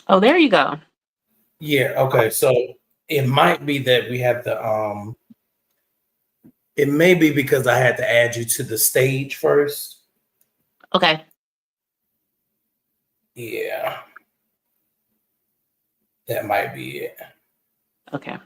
Oh, there you go. Yeah, okay. So it might be that we have to it may be because I had to add you to the stage first. Okay. Yeah, that might be it. Okay.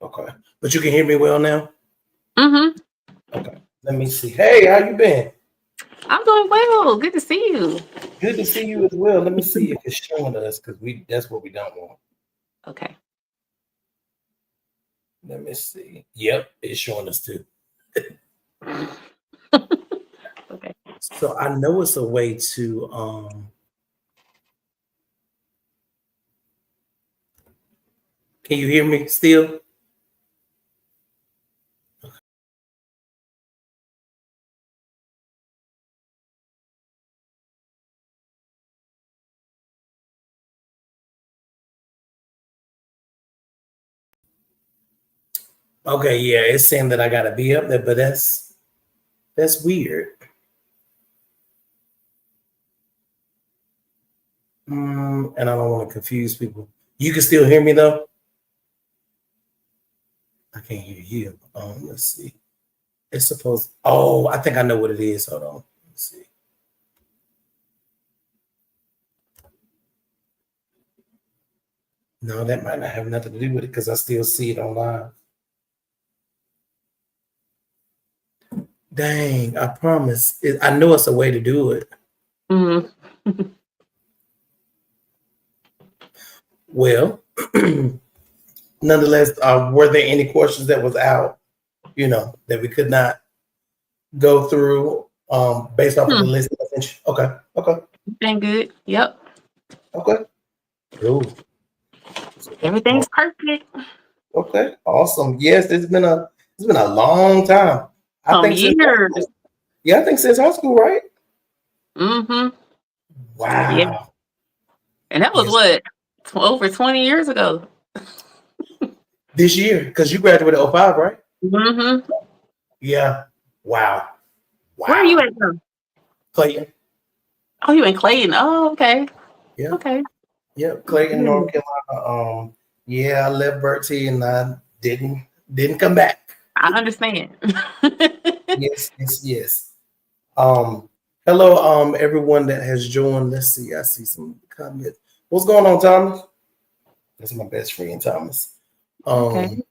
Okay. But you can hear me well now? Mm-hmm. Okay. Let me see. Hey, how you been? I'm doing well. Good to see you. Good to see you as well. Let me see if it's showing us because we that's what we don't want. Okay. Let me see. Yep, it's showing us too. Okay. So I know it's a way to can you hear me still? Okay, yeah, it's saying that I gotta be up there, but that's weird. And I don't want to confuse people. You can still hear me though? I can't hear you. Let's see. It's supposed. Oh, I think I know what it is. Hold on. Let's see. No, that might not have nothing to do with it because I still see it online. Dang, I promise. I know it's a way to do it. Mm-hmm. Well, nonetheless, were there any questions that was out, that we could not go through based off of the list? Okay, okay, Been good. Yep. okay. Cool. Everything's perfect. Okay, awesome. Yes, it's been a long time. I Some think since high years. school. Yeah, I think since high school, right? Mm-hmm. Yeah. Wow. And that was Yes. what? Over 20 years ago. This year, because you graduated '05, right? Mm-hmm. Yeah. Wow. Where are you Wow. at now? Clayton. Oh, you in Clayton. Oh, okay. Yeah. Okay. Yeah. Clayton, North Good. Carolina. Yeah, I left Bertie and I didn't come back. I understand. Yes, yes, yes. Um, hello, everyone that has joined. Let's see. I see some comments. What's going on, Thomas? That's my best friend, Thomas. Okay. Um,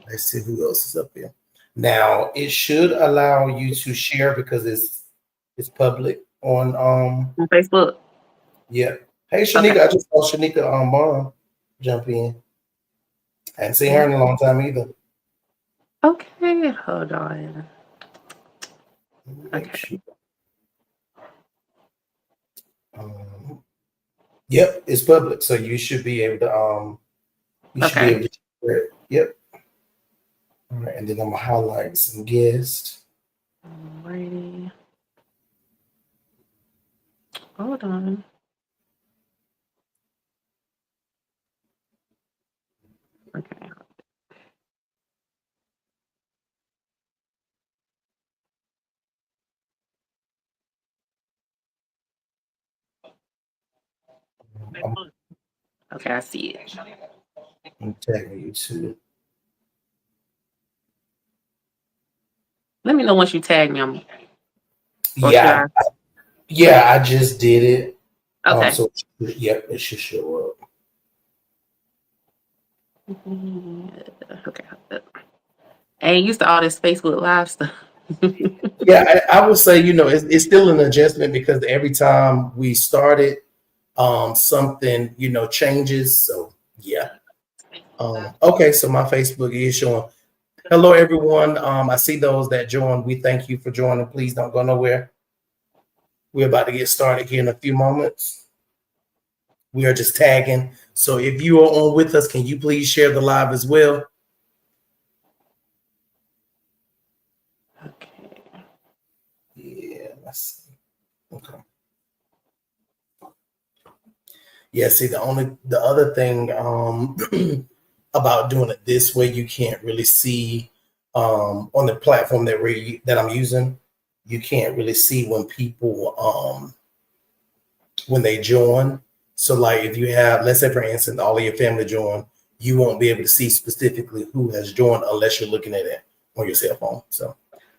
let's see who else is up here. Now it should allow you to share because it's public on On Facebook. yeah. Hey Okay. Shanika, I just saw Shanika Bond jump in. I hadn't seen her in a long time either. Okay. Hold on. Let me make Okay. sure. Um, yep, it's public, so you should be able to you should be Okay. able to share it. Yep. All right, and then I'm gonna highlight some guests. Alrighty. Hold on. Okay. I'm, Okay, I see it. I'm tagging you too. Let me know once you tag me. Or should I? Yeah, yeah, I just did it. Okay. So yep, it should show up. Okay. Ain't used to all this Facebook Live stuff. Yeah, I would say it's still an adjustment because every time we start it, something changes. So yeah. Okay, so my Facebook is showing. Hello, everyone. I see those that joined. We thank you for joining. Please don't go nowhere. We're about to get started here in a few moments. We are just tagging. So if you are on with us, can you please share the live as well? Okay. Yeah, let's see. Okay. Yeah, see, the other thing about doing it this way, you can't really see on the platform that I'm using, you can't really see when people when they join. So like if you have, let's say for instance, all of your family join, you won't be able to see specifically who has joined unless you're looking at it on your cell phone. So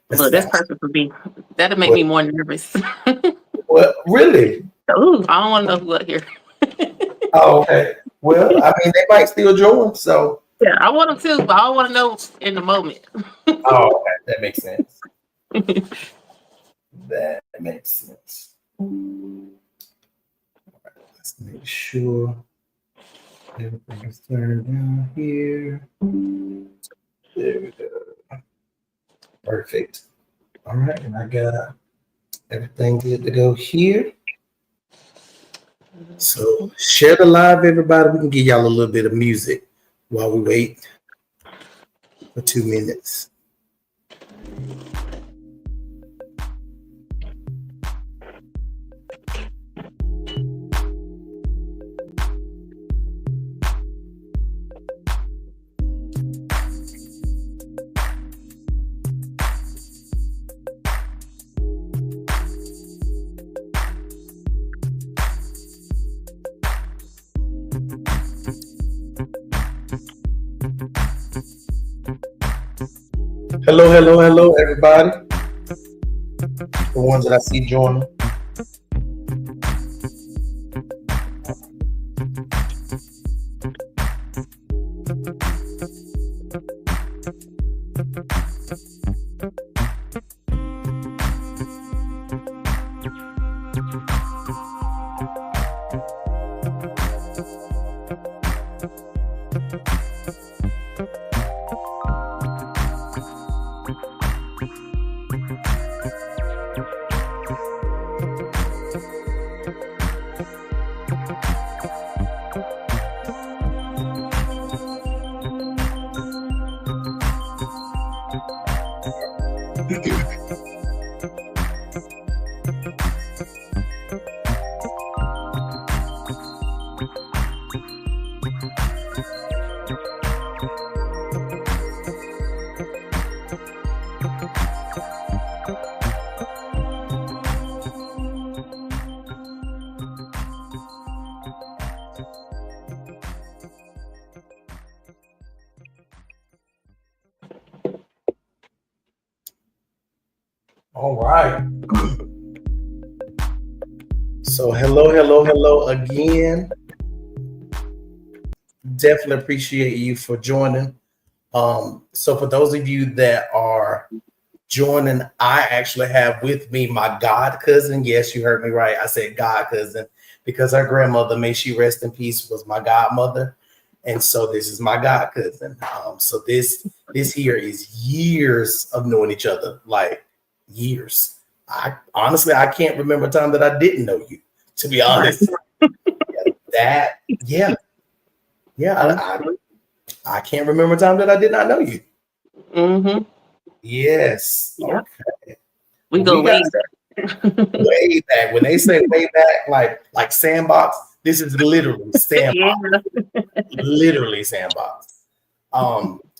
Look, that's perfect for me. That'll make what, me more nervous. what really? Ooh, I don't want to know who up here. Oh, okay. Well, I mean, they might still join. So Yeah, I want them too, but I don't want to know in the moment. oh, okay. That makes sense. That makes sense. Let's make sure everything is turned down here. There we go. Perfect. All right, and I got everything good to go here. So share the live, everybody. We can give y'all a little bit of music while we wait for 2 minutes. Hello, hello, hello, everybody. The ones that I see joining. All right. So hello, hello, hello again. Definitely appreciate you for joining. So for those of you that are joining, I actually have with me my god cousin. Yes, you heard me right. I said god cousin because her grandmother, may she rest in peace, was my godmother. And so this is my god cousin. So this here is years of knowing each other, like years. I honestly can't remember a time that I didn't know you, to be honest. I can't remember a time that I did not know you. Mm-hmm. Yes. Yep. Okay. We go way back. Way back. When they say way back, like sandbox, this is literally sandbox. Yeah. Literally sandbox.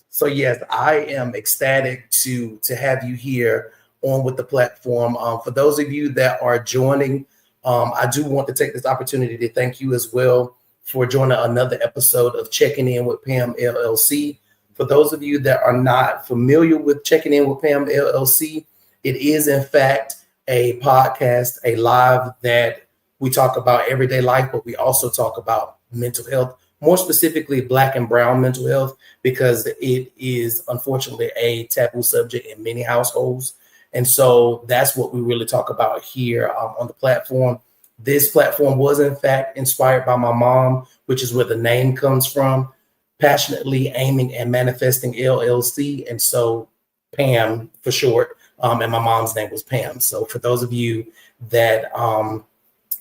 So yes, I am ecstatic to have you here on with the platform. For those of you that are joining, I do want to take this opportunity to thank you as well for joining another episode of Checking In with Pam LLC. For those of you that are not familiar with Checking In with Pam LLC, it is in fact a podcast, a live that we talk about everyday life, but we also talk about mental health, more specifically Black and brown mental health, because it is unfortunately a taboo subject in many households. And so that's what we really talk about here on the platform. This platform was in fact inspired by my mom, which is where the name comes from, Passionately Aiming and Manifesting LLC. And so Pam for short, and my mom's name was Pam. So for those of you that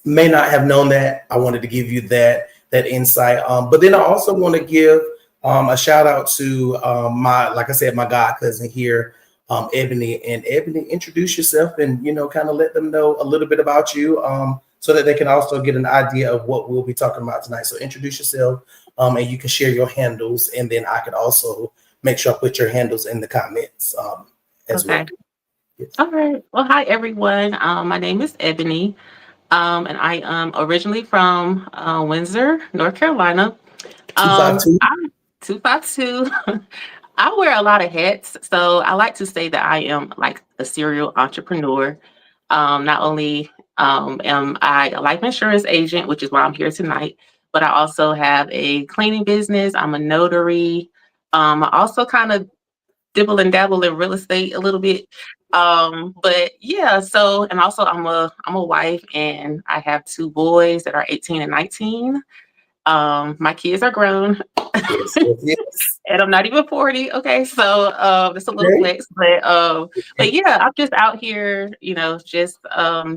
may not have known that, I wanted to give you that insight. But then I also want to give a shout out to like I said, my god cousin here, Ebony. And Ebony, introduce yourself and kind of let them know a little bit about you, so that they can also get an idea of what we'll be talking about tonight. So introduce yourself, and you can share your handles, and then I could also make sure I put your handles in the comments as well. Yes. All right. Well, hi everyone. My name is Ebony, and I am originally from Windsor, North Carolina. 252. I'm 252. I wear a lot of hats, so I like to say that I am like a serial entrepreneur. Not only am I a life insurance agent, which is why I'm here tonight, but I also have a cleaning business. I'm a notary. I also kind of dibble and dabble in real estate a little bit. But yeah, so and also I'm a wife and I have two boys that are 18 and 19. My kids are grown. Yes, yes. And I'm not even 40. Okay, so it's a little Okay. flex, but yeah, I'm just out here, just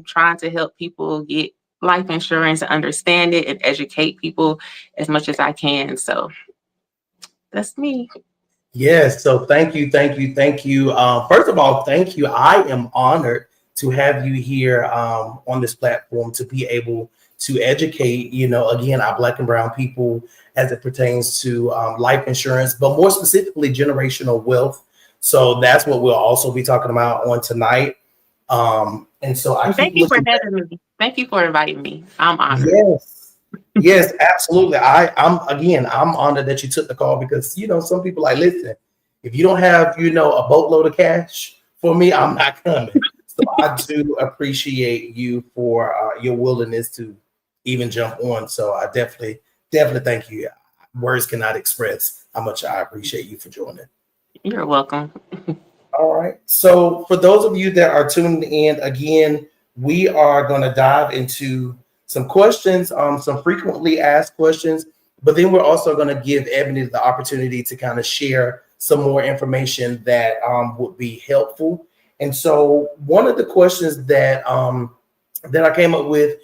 trying to help people get life insurance, understand it, and educate people as much as I can. So that's me. Yes. So thank you, thank you, thank you. First of all, thank you. I am honored to have you here on this platform to be able to educate, again, our Black and Brown people as it pertains to life insurance, but more specifically, generational wealth. So that's what we'll also be talking about on tonight. And so I Thank keep you for looking. having me. Thank you for inviting me. I'm honored. Yes. Yes, absolutely. I'm honored that you took the call because some people like, listen, if you don't have a boatload of cash for me, I'm not coming. So I do appreciate you for your willingness to even jump on. So I definitely thank you. Words cannot express how much I appreciate you for joining. You're welcome. All right. So for those of you that are tuning in, again, we are going to dive into some questions, some frequently asked questions, but then we're also going to give Ebony the opportunity to kind of share some more information that would be helpful. And so one of the questions that I came up with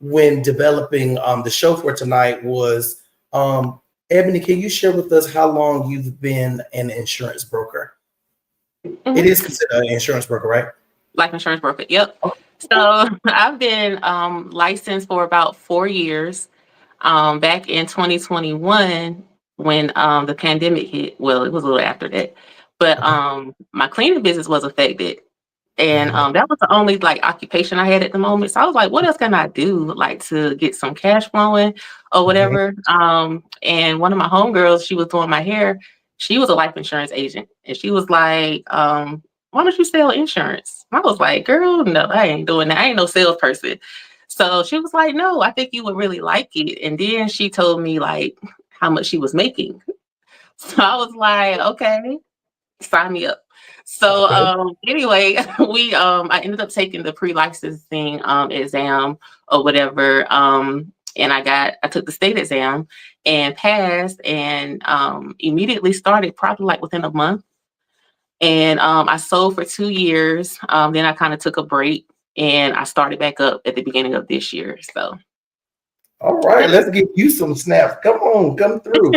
when developing the show for tonight was, Ebony, can you share with us how long you've been an insurance broker? Mhm. It is considered an insurance broker, right? Life insurance broker. Yep. So I've been licensed for about 4 years. Back in 2021, when the pandemic hit, well, it was a little after that, but my cleaning business was affected. And that was the only like occupation I had at the moment. So I was like, what else can I do like to get some cash flowing or whatever? And one of my homegirls, she was doing my hair. She was a life insurance agent. And she was like, why don't you sell insurance? I was like, girl, no, I ain't doing that. I ain't no salesperson. So she was like, no, I think you would really like it. And then she told me like how much she was making. So I was like, okay, sign me up. So anyway, I ended up taking the pre-licensing exam or whatever. And I took the state exam and passed and immediately started probably like within a month. And I sold for 2 years. Then I kind of took a break and I started back up at the beginning of this year. So all right, let's give you some snaps. Come on, come through.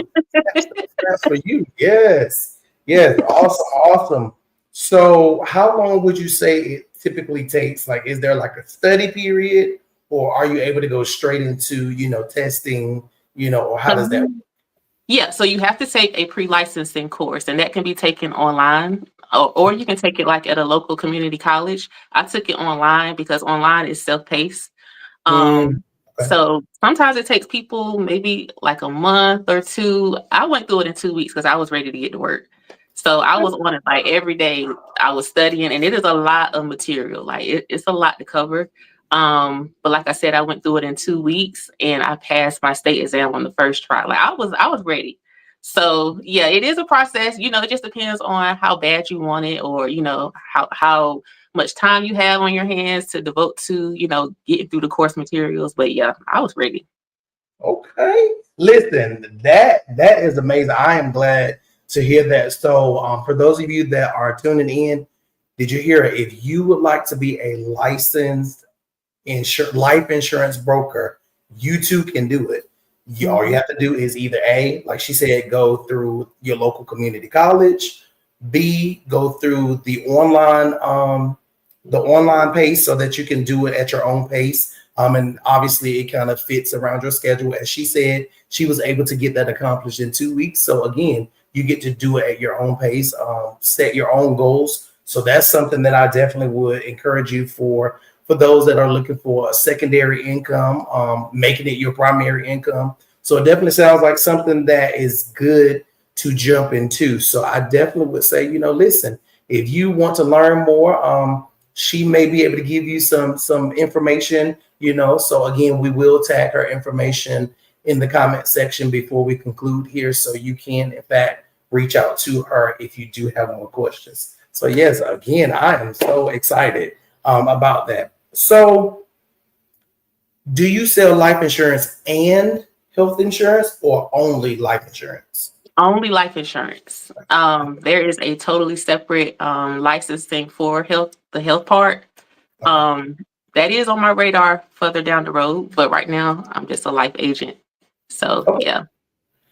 Snaps for you. Yes. Yes. Awesome. So how long would you say it typically takes? Like, is there like a study period or are you able to go straight into, testing, or how does that work? Yeah, so you have to take a pre-licensing course and that can be taken online or you can take it like at a local community college. I took it online because online is self-paced. Okay. So sometimes it takes people maybe like a month or two. I went through it in 2 weeks because I was ready to get to work. So I was on it like every day. I was studying, and it is a lot of material. Like it's a lot to cover. But like I said, I went through it in 2 weeks, and I passed my state exam on the first try. Like I was ready. So yeah, it is a process. It just depends on how bad you want it, or how much time you have on your hands to devote to, getting through the course materials. But yeah, I was ready. Okay. Listen, that is amazing. I am glad to hear that. So for those of you that are tuning in, did you hear it? If you would like to be a licensed life insurance broker, you too can do it. All you have to do is either A, like she said, go through your local community college, B, go through the online pace so that you can do it at your own pace. And obviously it kind of fits around your schedule. As she said, she was able to get that accomplished in 2 weeks. So again, you get to do it at your own pace, set your own goals. So that's something that I definitely would encourage you for those that are looking for a secondary income, making it your primary income. So it definitely sounds like something that is good to jump into. So I definitely would say, listen, if you want to learn more, she may be able to give you some information, So again, we will tag her information in the comment section before we conclude here. So you can, in fact, reach out to her if you do have more questions. So yes, again, I am so excited about that. So do you sell life insurance and health insurance or only life insurance? Only life insurance. There is a totally separate licensing for the health part. That is on my radar further down the road, but right now I'm just a life agent. So Okay.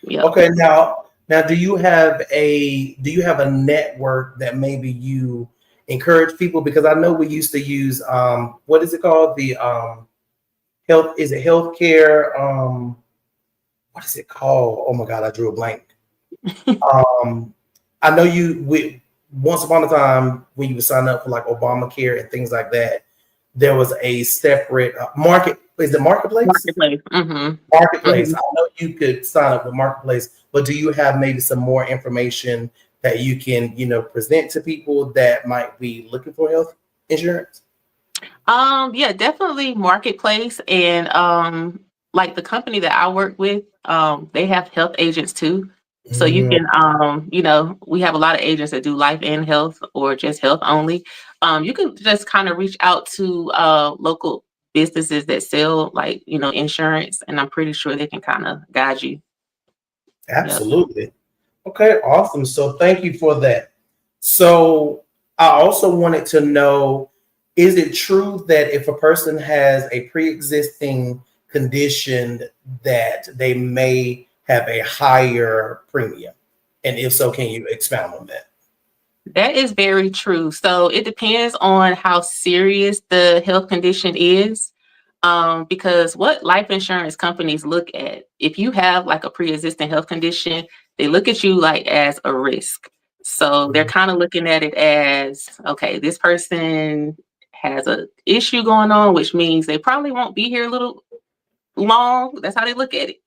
yeah. Okay. Now do you have a network that maybe you encourage people? Because I know we used to use what is it called? The health, is it healthcare? What is it called? Oh my God, I drew a blank. I know once upon a time when you would sign up for like Obamacare and things like that, there was a separate market. Is it Marketplace? Marketplace. Mm-hmm. Marketplace. I know you could sign up for Marketplace, but do you have maybe some more information that you can, present to people that might be looking for health insurance? Yeah, definitely Marketplace. And like the company that I work with, they have health agents too. So you can, we have a lot of agents that do life and health or just health only. You can just kind of reach out to local businesses that sell like, insurance, and I'm pretty sure they can kind of guide you. Absolutely. Yep. Okay, awesome. So thank you for that. So I also wanted to know, is it true that if a person has a pre-existing condition that they may have a higher premium? And if so, can you expound on that? That is very true. So it depends on how serious the health condition is. Because what life insurance companies look at, if you have like a pre-existing health condition, they look at you like as a risk. So they're kind of looking at it as, okay, this person has a issue going on, which means they probably won't be here a little long. That's how they look at it.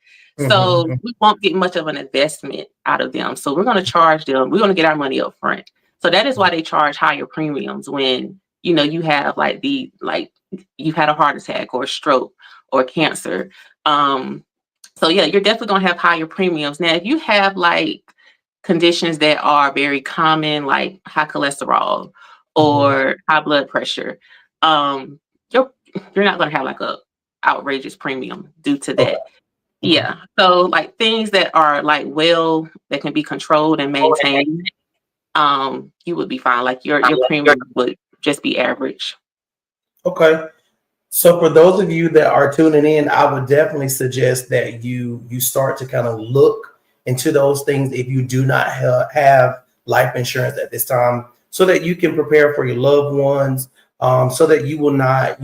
So we won't get much of an investment out of them. So we're going to charge them. We're going to get our money up front. So that is why they charge higher premiums when, you have you've had a heart attack or a stroke or cancer. So yeah, you're definitely going to have higher premiums. Now, if you have like conditions that are very common, like high cholesterol or high blood pressure, you're not going to have like a outrageous premium due to that. Yeah. So like things that are like that can be controlled and maintained, you would be fine. Like your premium would just be average. Okay. So for those of you that are tuning in, I would definitely suggest that you start to kind of look into those things if you do not have life insurance at this time, so that you can prepare for your loved ones, so that you will not,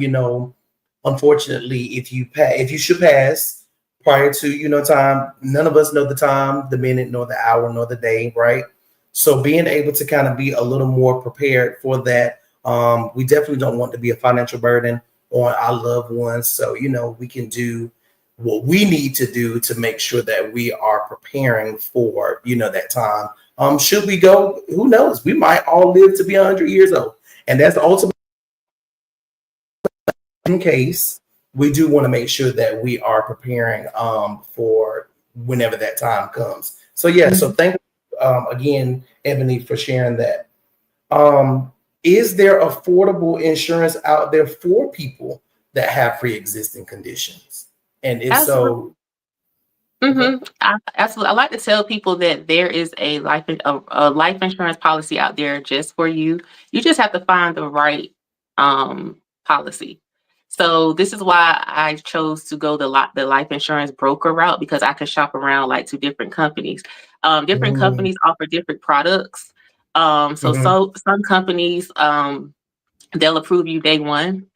unfortunately, if you should pass prior to time, none of us know the time, the minute, nor the hour, nor the day, right? So being able to kind of be a little more prepared for that, we definitely don't want to be a financial burden on our loved ones. So we can do what we need to do to make sure that we are preparing for that time. Should we go? Who knows? We might all live to be 100 years old, and that's the ultimate. In case, we do want to make sure that we are preparing for whenever that time comes. So yeah, so thank you again, Ebony, for sharing that. Is there affordable insurance out there for people that have pre-existing conditions? And if Absolutely. so, Absolutely. I like to tell people that there is a life insurance policy out there just for you. You just have to find the right policy. So this is why I chose to go the life insurance broker route, because I can shop around like to different companies. Different companies offer different products. So some companies they'll approve you day one.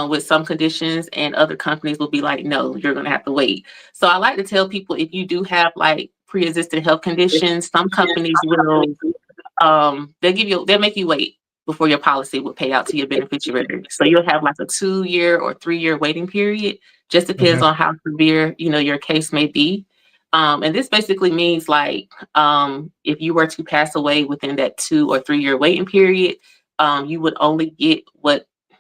with some conditions, and other companies will be like, no, you're going to have to wait. So I like to tell people, if you do have like pre-existing health conditions, some companies will they'll make you wait before your policy will pay out to your beneficiary. So you'll have like a 2-year or 3-year waiting period. Just depends Mhm. on how severe, your case may be. And this basically means like, if you were to pass away within that 2 or 3 year waiting period, you would only get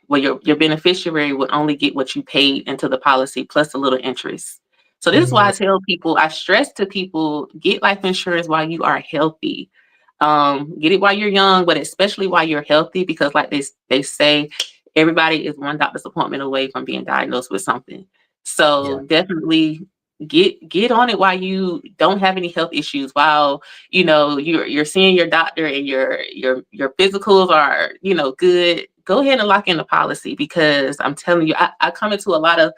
your beneficiary would only get what you paid into the policy plus a little interest. So this is why I stress to people, get life insurance while you are healthy. Get it while you're young, but especially while you're healthy, because like they say, everybody is one doctor's appointment away from being diagnosed with something. So Yeah. definitely get on it while you don't have any health issues, while you're seeing your doctor and your physicals are good. Go ahead and lock in the policy, because I'm telling you, I come into a lot of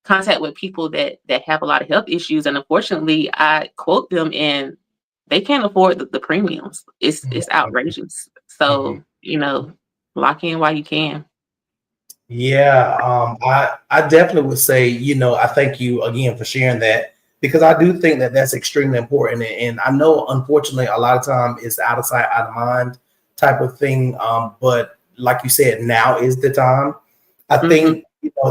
contact with people that have a lot of health issues, and unfortunately I quote them and they can't afford the premiums. It's outrageous. Mhm. So lock in while you can. Yeah, I definitely would say, I thank you again for sharing that, because I do think that that's extremely important. And I know, unfortunately, a lot of time it's out of sight, out of mind type of thing. But like you said, now is the time. I Hmm. think,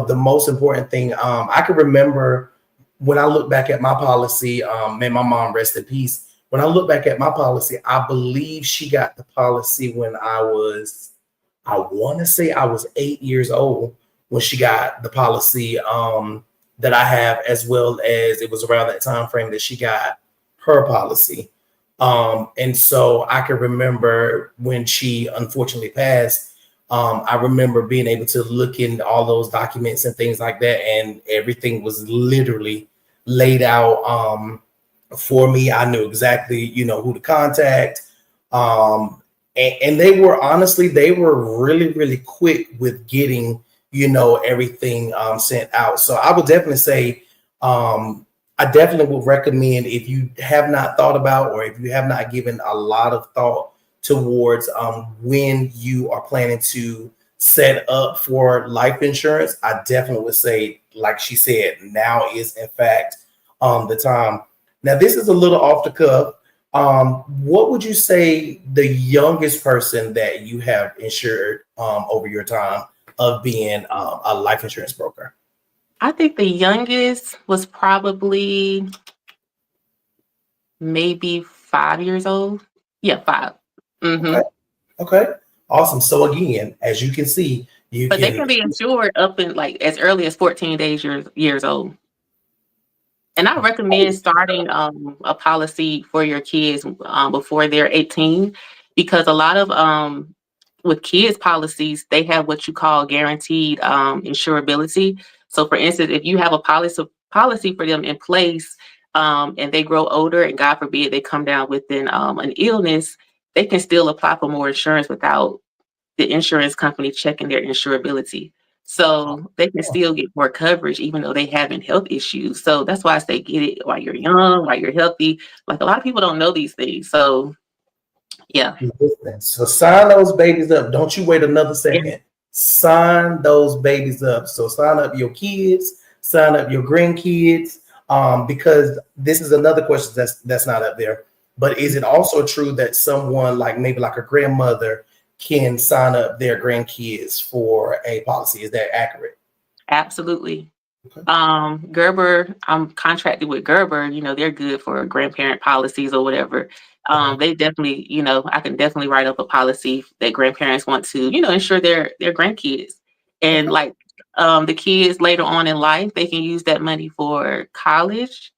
the most important thing, I can remember when I look back at my policy, may my mom rest in peace. When I look back at my policy, I believe she got the policy when I want to say I was 8 years old when she got the policy that I have, as well as it was around that time frame that she got her policy. And so I can remember when she unfortunately passed. I remember being able to look in all those documents and things like that, and everything was literally laid out for me. I knew exactly, who to contact. And they were, honestly, they were really, really quick with getting, everything sent out. So I would definitely say, I definitely would recommend, if you have not thought about, or if you have not given a lot of thought towards when you are planning to set up for life insurance, I definitely would say, like she said, now is in fact the time. Now, this is a little off the cuff. What would you say the youngest person that you have insured over your time of being a life insurance broker? I think the youngest was probably maybe 5 years old. Yeah, 5. Okay, okay, awesome. So again, as you can see, you But they can. can be insured up in like as early as 14 days years old. And I recommend starting a policy for your kids before they're 18, because a lot of with kids policies, they have what you call guaranteed insurability. So for instance, if you have a policy for them in place, and they grow older and God forbid they come down within an illness, they can still apply for more insurance without the insurance company checking their insurability. So they can still get more coverage even though they having health issues. So that's why I say get it while you're young, while you're healthy. Like, a lot of people don't know these things. So yeah. Listen, so sign those babies up. Don't you wait another Yeah. second. Sign those babies up. So sign up your kids, sign up your grandkids, because this is another question that's not up there. But is it also true that someone, like maybe like a grandmother, can sign up their grandkids for a policy? Is that accurate? Absolutely. Okay. Gerber, I'm contracted with Gerber, they're good for grandparent policies or whatever. Okay. They definitely, I can definitely write up a policy that grandparents want to, insure their grandkids. And Okay. like the kids later on in life, they can use that money for college,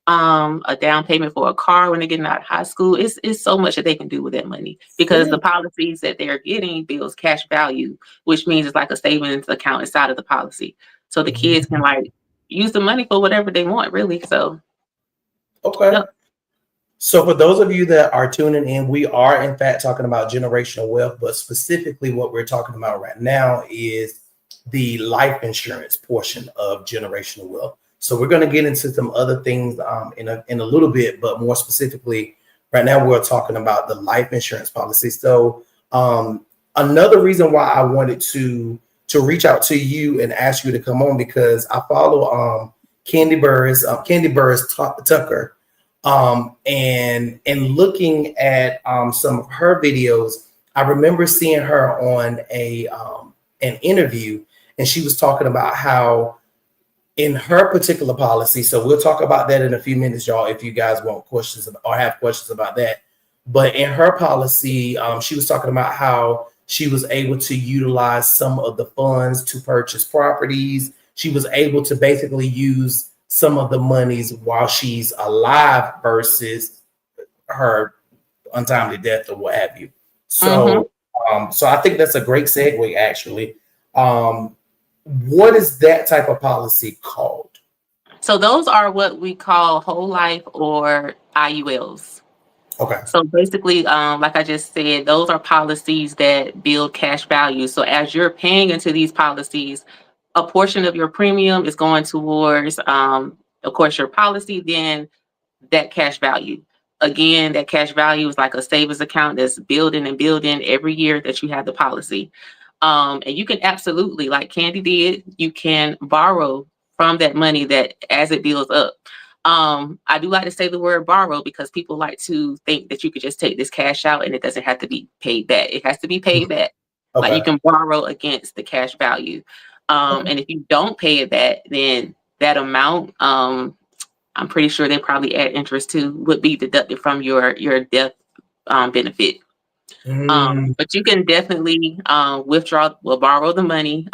a down payment for a car when they're getting out of high school. It's so much that they can do with that money, because Yeah. the policies that they're getting builds cash value, which means it's like a savings account inside of the policy. So the kids can like use the money for whatever they want, really. So Okay. yep. So for those of you that are tuning in, we are in fact talking about generational wealth, but specifically what we're talking about right now is the life insurance portion of generational wealth. So we're going to get into some other things in a little bit, but more specifically, right now we're talking about the life insurance policy. So another reason why I wanted to to reach out to you and ask you to come on because I follow Candy Burris Tucker, and looking at some of her videos, I remember seeing her on an interview, and she was talking about how in her particular policy, so we'll talk about that in a few minutes, y'all, if you guys want questions or have questions about that. But in her policy, she was talking about how she was able to utilize some of the funds to purchase properties. She was able to basically use some of the monies while she's alive versus her untimely death or what have you. So, so I think that's a great segue, actually. What is that type of policy called? So those are what we call whole life or IULs. Okay. So basically, like I just said, those are policies that build cash value. So as you're paying into these policies, a portion of your premium is going towards, of course, your policy, then that cash value. Again, that cash value is like a savings account that's building and building every year that you have the policy. And you can absolutely, like Candy did, you can borrow from that money that as it builds up. I do like to say the word borrow because people like to think that you could just take this cash out and it doesn't have to be paid back. It has to be paid back. Okay. Like you can borrow against the cash value. And if you don't pay it back, then that amount, I'm pretty sure they probably add interest to, would be deducted from your death benefit. But you can definitely borrow the money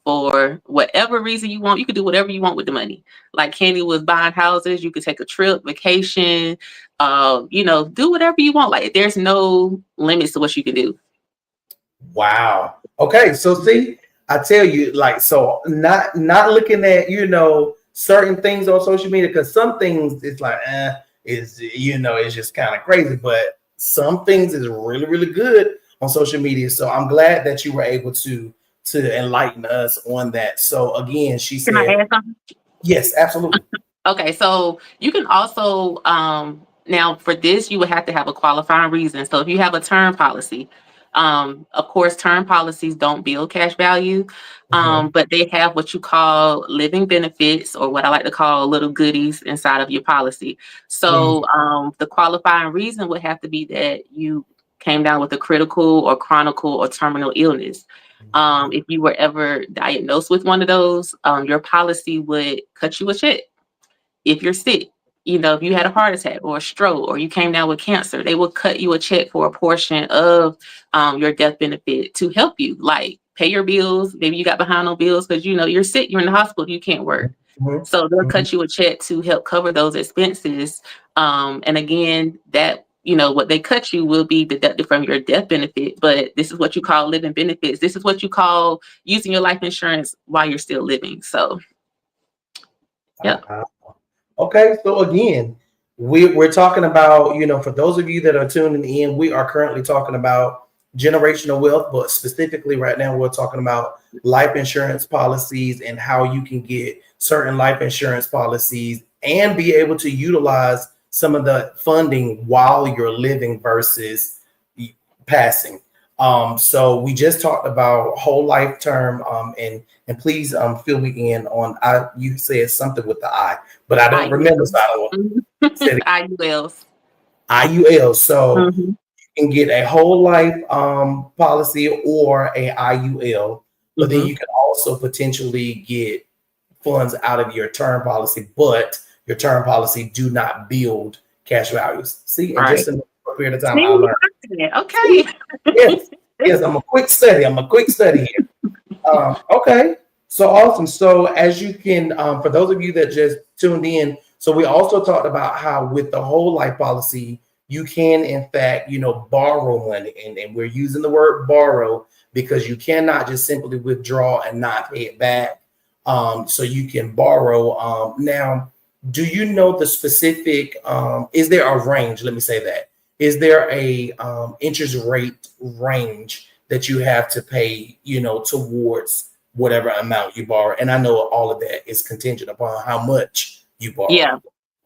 for whatever reason you want. You can do whatever you want with the money. Like Candy was buying houses, you could take a trip, vacation, do whatever you want. Like there's no limits to what you can do. Wow. Okay, so see, I tell you, like, so not looking at certain things on social media, because some things it's like it's just kind of crazy, but some things is really, really good on social media. So I'm glad that you were able to enlighten us on that. So again, she said, can I add something? Yes, absolutely. Okay, so you can also now for this you would have to have a qualifying reason. So if you have a term policy, of course, term policies don't build cash value, but they have what you call living benefits, or what I like to call little goodies inside of your policy. So the qualifying reason would have to be that you came down with a critical or chronic or terminal illness. If you were ever diagnosed with one of those, your policy would cut you a check. If you're sick, if you had a heart attack or a stroke, or you came down with cancer, they will cut you a check for a portion of your death benefit to help you, like pay your bills. Maybe you got behind on bills because you're sick, you're in the hospital, you can't work. So they'll cut you a check to help cover those expenses. And again, that what they cut you will be deducted from your death benefit. But this is what you call living benefits. This is what you call using your life insurance while you're still living. So, yeah. Okay, so again, we're talking about, for those of you that are tuning in, we are currently talking about generational wealth, but specifically right now we're talking about life insurance policies and how you can get certain life insurance policies and be able to utilize some of the funding while you're living versus passing. So we just talked about whole life term, and please fill me in on you said something with the I, but I don't remember. So I don't IULs. IUL. So you can get a whole life policy or a IUL, but then you can also potentially get funds out of your term policy, but your term policy do not build cash values. See, and just in a period of time, I learned. Okay. Yes, I'm a quick study. Here. Okay, so awesome. So as you can, for those of you that just tuned in, so we also talked about how with the whole life policy, you can in fact, borrow money, and we're using the word borrow because you cannot just simply withdraw and not pay it back. So you can borrow. Now, do you know the specific? Is there a range? Let me say that. Is there a interest rate range that you have to pay, towards whatever amount you borrow? And I know all of that is contingent upon how much you borrow. Yeah,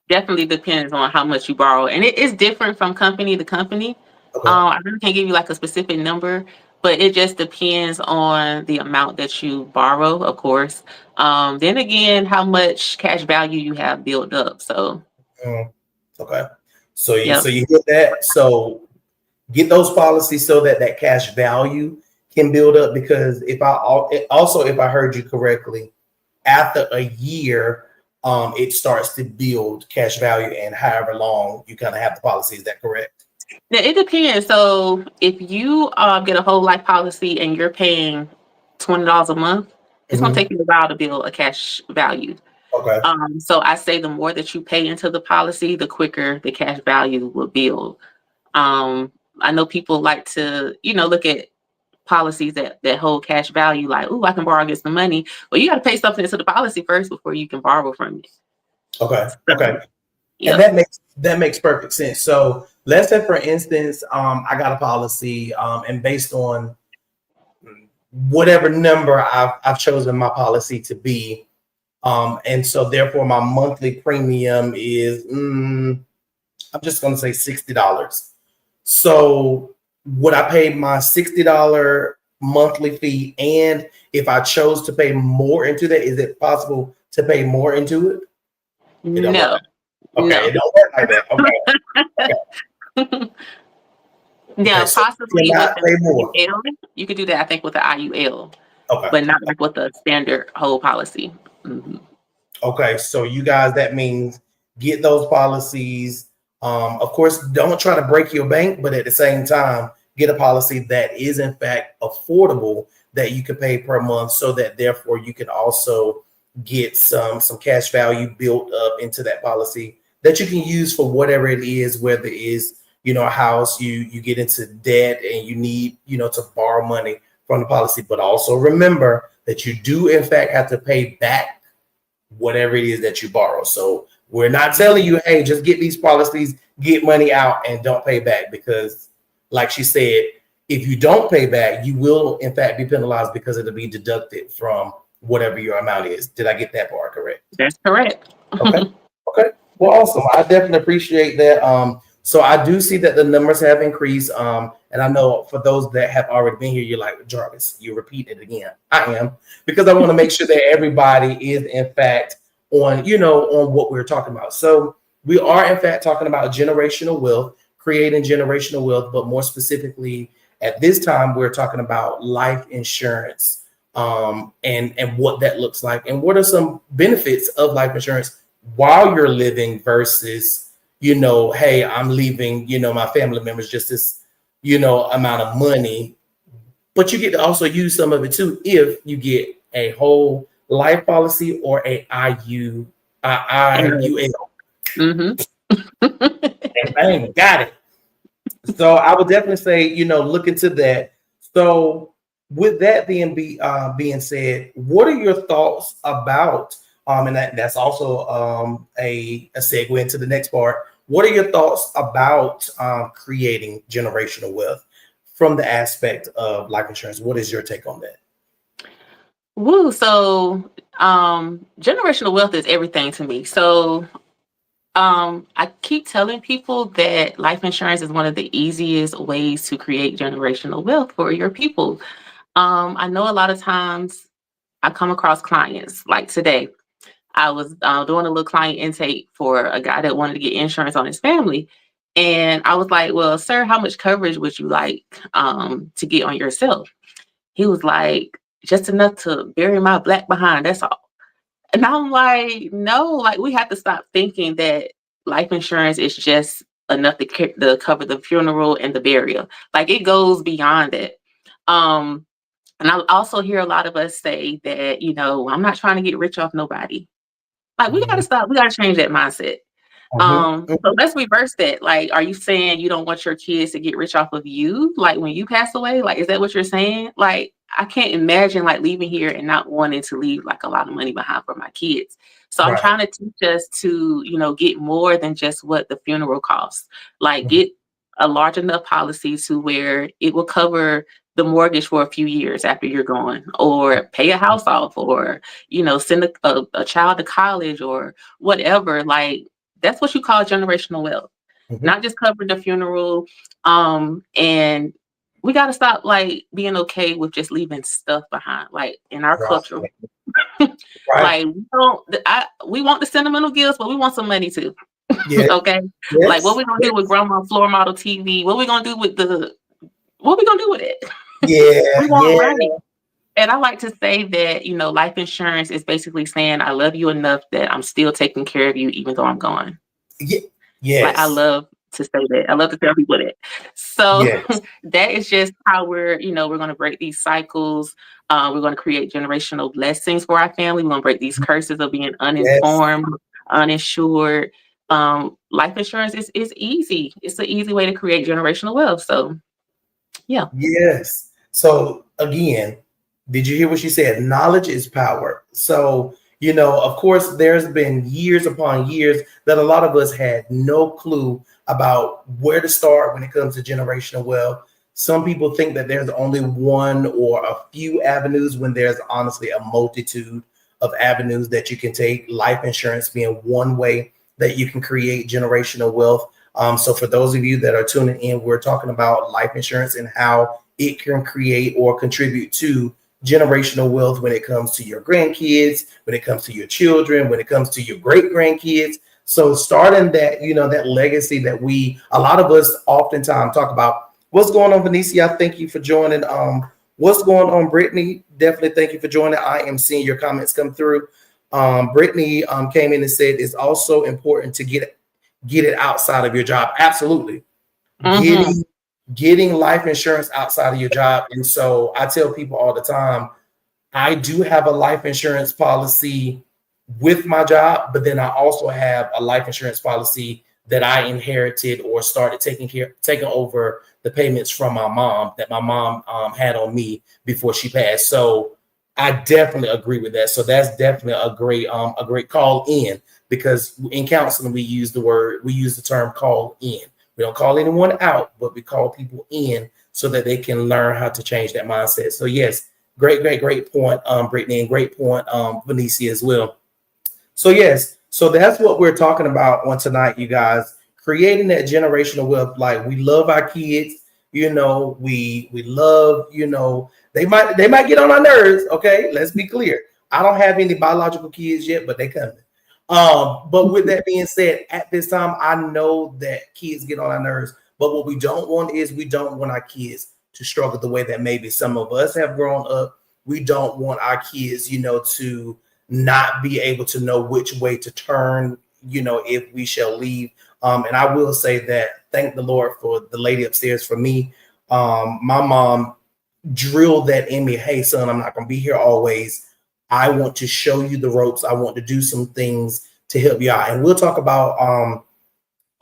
definitely depends on how much you borrow. And it is different from company to company. Okay. I really can't give you like a specific number, but it just depends on the amount that you borrow, of course. Then again, how much cash value you have built up. So, Mm, okay. So you yeah. so you get that. So get those policies so that that cash value can build up. Because if I heard you correctly, after a year, it starts to build cash value, and however long you kind of have the policy. Is that correct? Now, it depends. So if you get a whole life policy and you're paying $20 a month, it's going to Hmm. take you a while to build a cash value. Okay. So I say the more that you pay into the policy, the quicker the cash value will build. Um, I know people like to, look at policies that hold cash value, like, oh, I can borrow against the money. Well, you got to pay something into the policy first before you can borrow from it. Okay. Okay. So, And yep. that makes perfect sense. So let's say, for instance, I got a policy, and based on whatever number I've chosen my policy to be, and so therefore my monthly premium is, I'm just going to say $60. So would I pay my $60 monthly fee? And if I chose to pay more into that, is it possible to pay more into it? It don't work. No, Okay, no. it don't work like that. Okay. Okay, Yeah, so you possibly with cannot the pay more. IUL. You could do that, I think, with the IUL, Okay. but not like with the standard whole policy. Mhm. Okay. So you guys, that means get those policies. Of course, don't try to break your bank, but at the same time, get a policy that is in fact affordable that you can pay per month, so that therefore you can also get some cash value built up into that policy that you can use for whatever it is, whether it is, a house, you get into debt and you need, to borrow money from the policy. But also remember that you do in fact have to pay back whatever it is that you borrow. So we're not telling you, hey, just get these policies, get money out, and don't pay back. Because, like she said, if you don't pay back, you will in fact be penalized, because it'll be deducted from whatever your amount is. Did I get that part correct? That's correct. Okay. Okay. Well, awesome. I definitely appreciate that. So I do see that the numbers have increased. And I know for those that have already been here, you're like, Jarvis, you repeat it again. I am, because I want to make sure that everybody is in fact on, on what we're talking about. So we are in fact talking about generational wealth, creating generational wealth, but more specifically at this time, we're talking about life insurance, and what that looks like, and what are some benefits of life insurance while you're living versus, hey, I'm leaving, my family members just this, amount of money. But you get to also use some of it too if you get a whole life policy or a IUL. Bang, got it. So I would definitely say, look into that. So with that being said, what are your thoughts about, and that's also a segue into the next part. What are your thoughts about creating generational wealth from the aspect of life insurance? What is your take on that? Woo. So generational wealth is everything to me. So I keep telling people that life insurance is one of the easiest ways to create generational wealth for your people. I know a lot of times I come across clients like today. I was doing a little client intake for a guy that wanted to get insurance on his family. And I was like, well, sir, how much coverage would you like to get on yourself? He was like, just enough to bury my black behind. That's all. And I'm like, no, like we have to stop thinking that life insurance is just enough to cover the funeral and the burial. Like it goes beyond it. Um, and I also hear a lot of us say that, I'm not trying to get rich off nobody. Like we gotta Mhm, stop, we gotta change that mindset. mhm, So let's reverse that. Like, are you saying you don't want your kids to get rich off of you? Like when you pass away? Like, is that what you're saying? Like, I can't imagine like leaving here and not wanting to leave like a lot of money behind for my kids. So I'm right. trying to teach us to, get more than just what the funeral costs. Like Mhm, get a large enough policy to where it will cover the mortgage for a few years after you're gone, or pay a house off, or, send a child to college or whatever. Like that's what you call generational wealth, mhm, not just cover the funeral. And we got to stop like being okay with just leaving stuff behind. Like in our culture, Right. Right. like we want the sentimental gifts, but we want some money too. Yeah. Okay, like what Yes. we gonna do with grandma floor model TV? What we gonna do with what we gonna do with it? Yeah. We want Yeah. money. And I like to say that, life insurance is basically saying I love you enough that I'm still taking care of you even though I'm gone. Like I Yes. love to say that. I love to tell people that. So Yes. that is just how we're going to break these cycles. We're going to create generational blessings for our family. We're going to break these curses of being Yes. uninformed, uninsured. Life insurance is easy. It's an easy way to create generational wealth. So yeah. Yes. So again, did you hear what she said? Knowledge is power. So, of course, there's been years upon years that a lot of us had no clue about where to start when it comes to generational wealth. Some people think that there's only one or a few avenues when there's honestly a multitude of avenues that you can take, life insurance being one way that you can create generational wealth. So for those of you that are tuning in, we're talking about life insurance and how it can create or contribute to generational wealth when it comes to your grandkids, when it comes to your children, when it comes to your great grandkids. So starting that, that legacy that a lot of us oftentimes talk about. What's going on, Venicia? Thank you for joining. What's going on, Brittany? Definitely thank you for joining. I am seeing your comments come through. Brittany came in and said it's also important to get it outside of your job. Absolutely. Mm-hmm. Getting life insurance outside of your job. And so I tell people all the time, I do have a life insurance policy with my job, but then I also have a life insurance policy that I inherited or started taking over the payments from my mom that my mom had on me before she passed. So I definitely agree with that. So that's definitely a great call in, because in counseling we use the term call in. We don't call anyone out, but we call people in so that they can learn how to change that mindset. So yes, great point, Brittany, and great point, Venicia as well. So yes, so that's what we're talking about on tonight, you guys. Creating that generational wealth. Like, we love our kids, we love, they might get on our nerves. Okay, let's be clear. I don't have any biological kids yet, but they coming. But with that being said, at this time, I know that kids get on our nerves. But what we don't want our kids to struggle the way that maybe some of us have grown up. We don't want our kids, to not be able to know which way to turn, if we shall leave. And I will say that, thank the Lord for the lady upstairs. For me, my mom drilled that in me. Hey, son, I'm not going to be here always. I want to show you the ropes. I want to do some things to help you out. And we'll talk about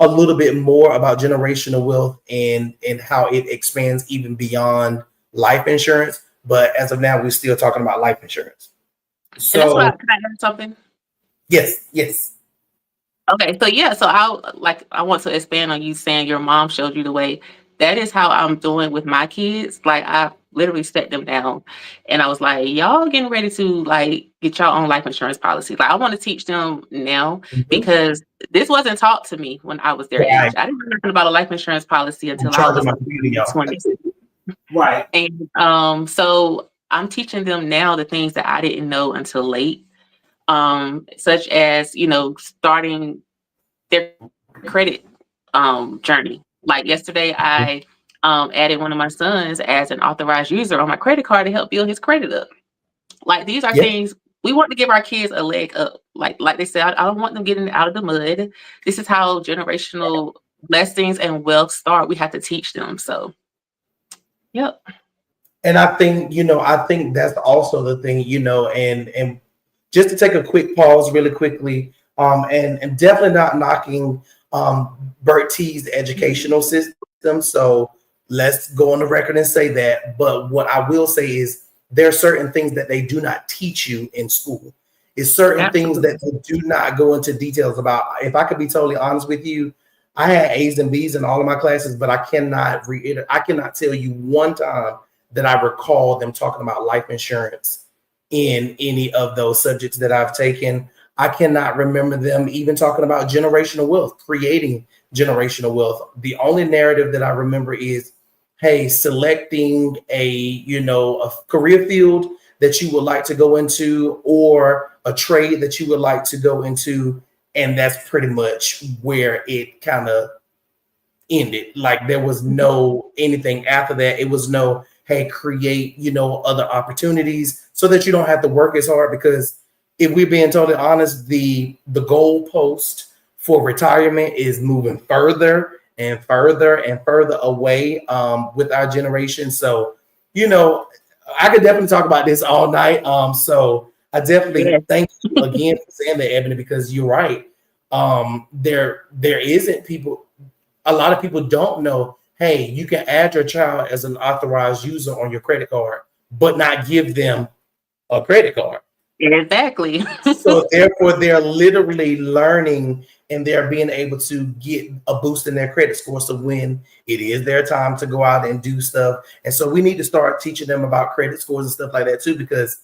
a little bit more about generational wealth and how it expands even beyond life insurance. But as of now, we're still talking about life insurance. So, and that's why, can I add something? Yes. Okay, so yeah, so I want to expand on you saying your mom showed you the way. That is how I'm doing with my kids. Like, I literally set them down and I was like, y'all getting ready to like get your own life insurance policy. Like, I want to teach them now because this wasn't taught to me when I was their age. I didn't know nothing about a life insurance policy until I was 20. Right. And so I'm teaching them now the things that I didn't know until late. Such as, starting their credit journey. Like yesterday, I added one of my sons as an authorized user on my credit card to help build his credit up. Like, these are things we want to give our kids a leg up. Like they said, I don't want them getting out of the mud. This is how generational blessings and wealth start. We have to teach them. So, yep. And I think, that's also the thing, and just to take a quick pause really quickly, and definitely not knocking Bert T's educational system. So let's go on the record and say that. But what I will say is there are certain things that they do not teach you in school. It's certain things that they do not go into details about. If I could be totally honest with you, I had A's and B's in all of my classes, but I cannot tell you one time that I recall them talking about life insurance in any of those subjects that I've taken. I cannot remember them even talking about generational wealth, creating generational wealth. The only narrative that I remember is hey, selecting a career field that you would like to go into or a trade that you would like to go into. And that's pretty much where it kind of ended. Like there was no anything after that. It was no, hey, create, other opportunities so that you don't have to work as hard. Because if we're being totally honest, the goalpost for retirement is moving further and further and further away with our generation. So, I could definitely talk about this all night. So I definitely Yeah. thank you again for saying that, Ebony, because you're right. There isn't people, a lot of people don't know, hey, you can add your child as an authorized user on your credit card, but not give them a credit card. Exactly. So therefore, they're literally learning and they're being able to get a boost in their credit score. So when it is their time to go out and do stuff, and so we need to start teaching them about credit scores and stuff like that too, because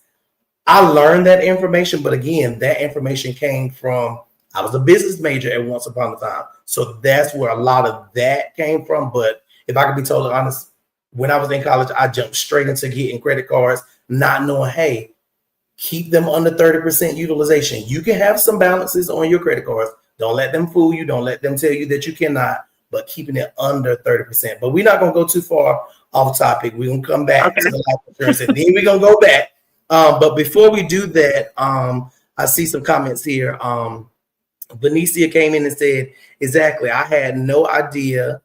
I learned that information, but again, that information came from, I was a business major at once upon a time. So that's where a lot of that came from. But if I could be totally honest, when I was in college, I jumped straight into getting credit cards, not knowing, hey, keep them under 30% utilization. You can have some balances on your credit cards. Don't let them fool you. Don't let them tell you that you cannot, but keeping it under 30%. But we're not going to go too far off topic. We're going to come back to the life insurance and then we're going to go back. But before we do that, I see some comments here. Benicia came in and said, exactly, I had no idea.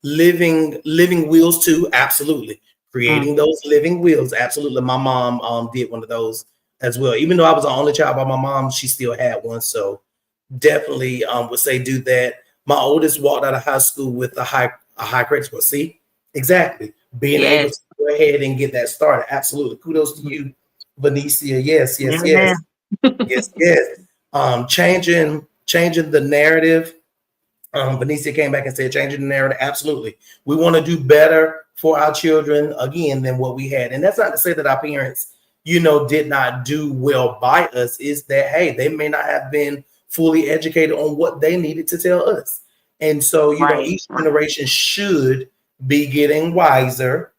Living wheels too, absolutely. Creating those living wheels, absolutely. My mom did one of those as well. Even though I was the only child by my mom, she still had one. So definitely would say do that. My oldest walked out of high school with a high credit score. See, exactly. Being able to go ahead and get that started. Absolutely. Kudos to you, Benicia. Yes. Yes. Changing the narrative. Benicia came back and said, changing the narrative. Absolutely. We want to do better for our children again than what we had. And that's not to say that our parents, did not do well by us. Is that, hey, they may not have been fully educated on what they needed to tell us. And so, each generation should be getting wiser.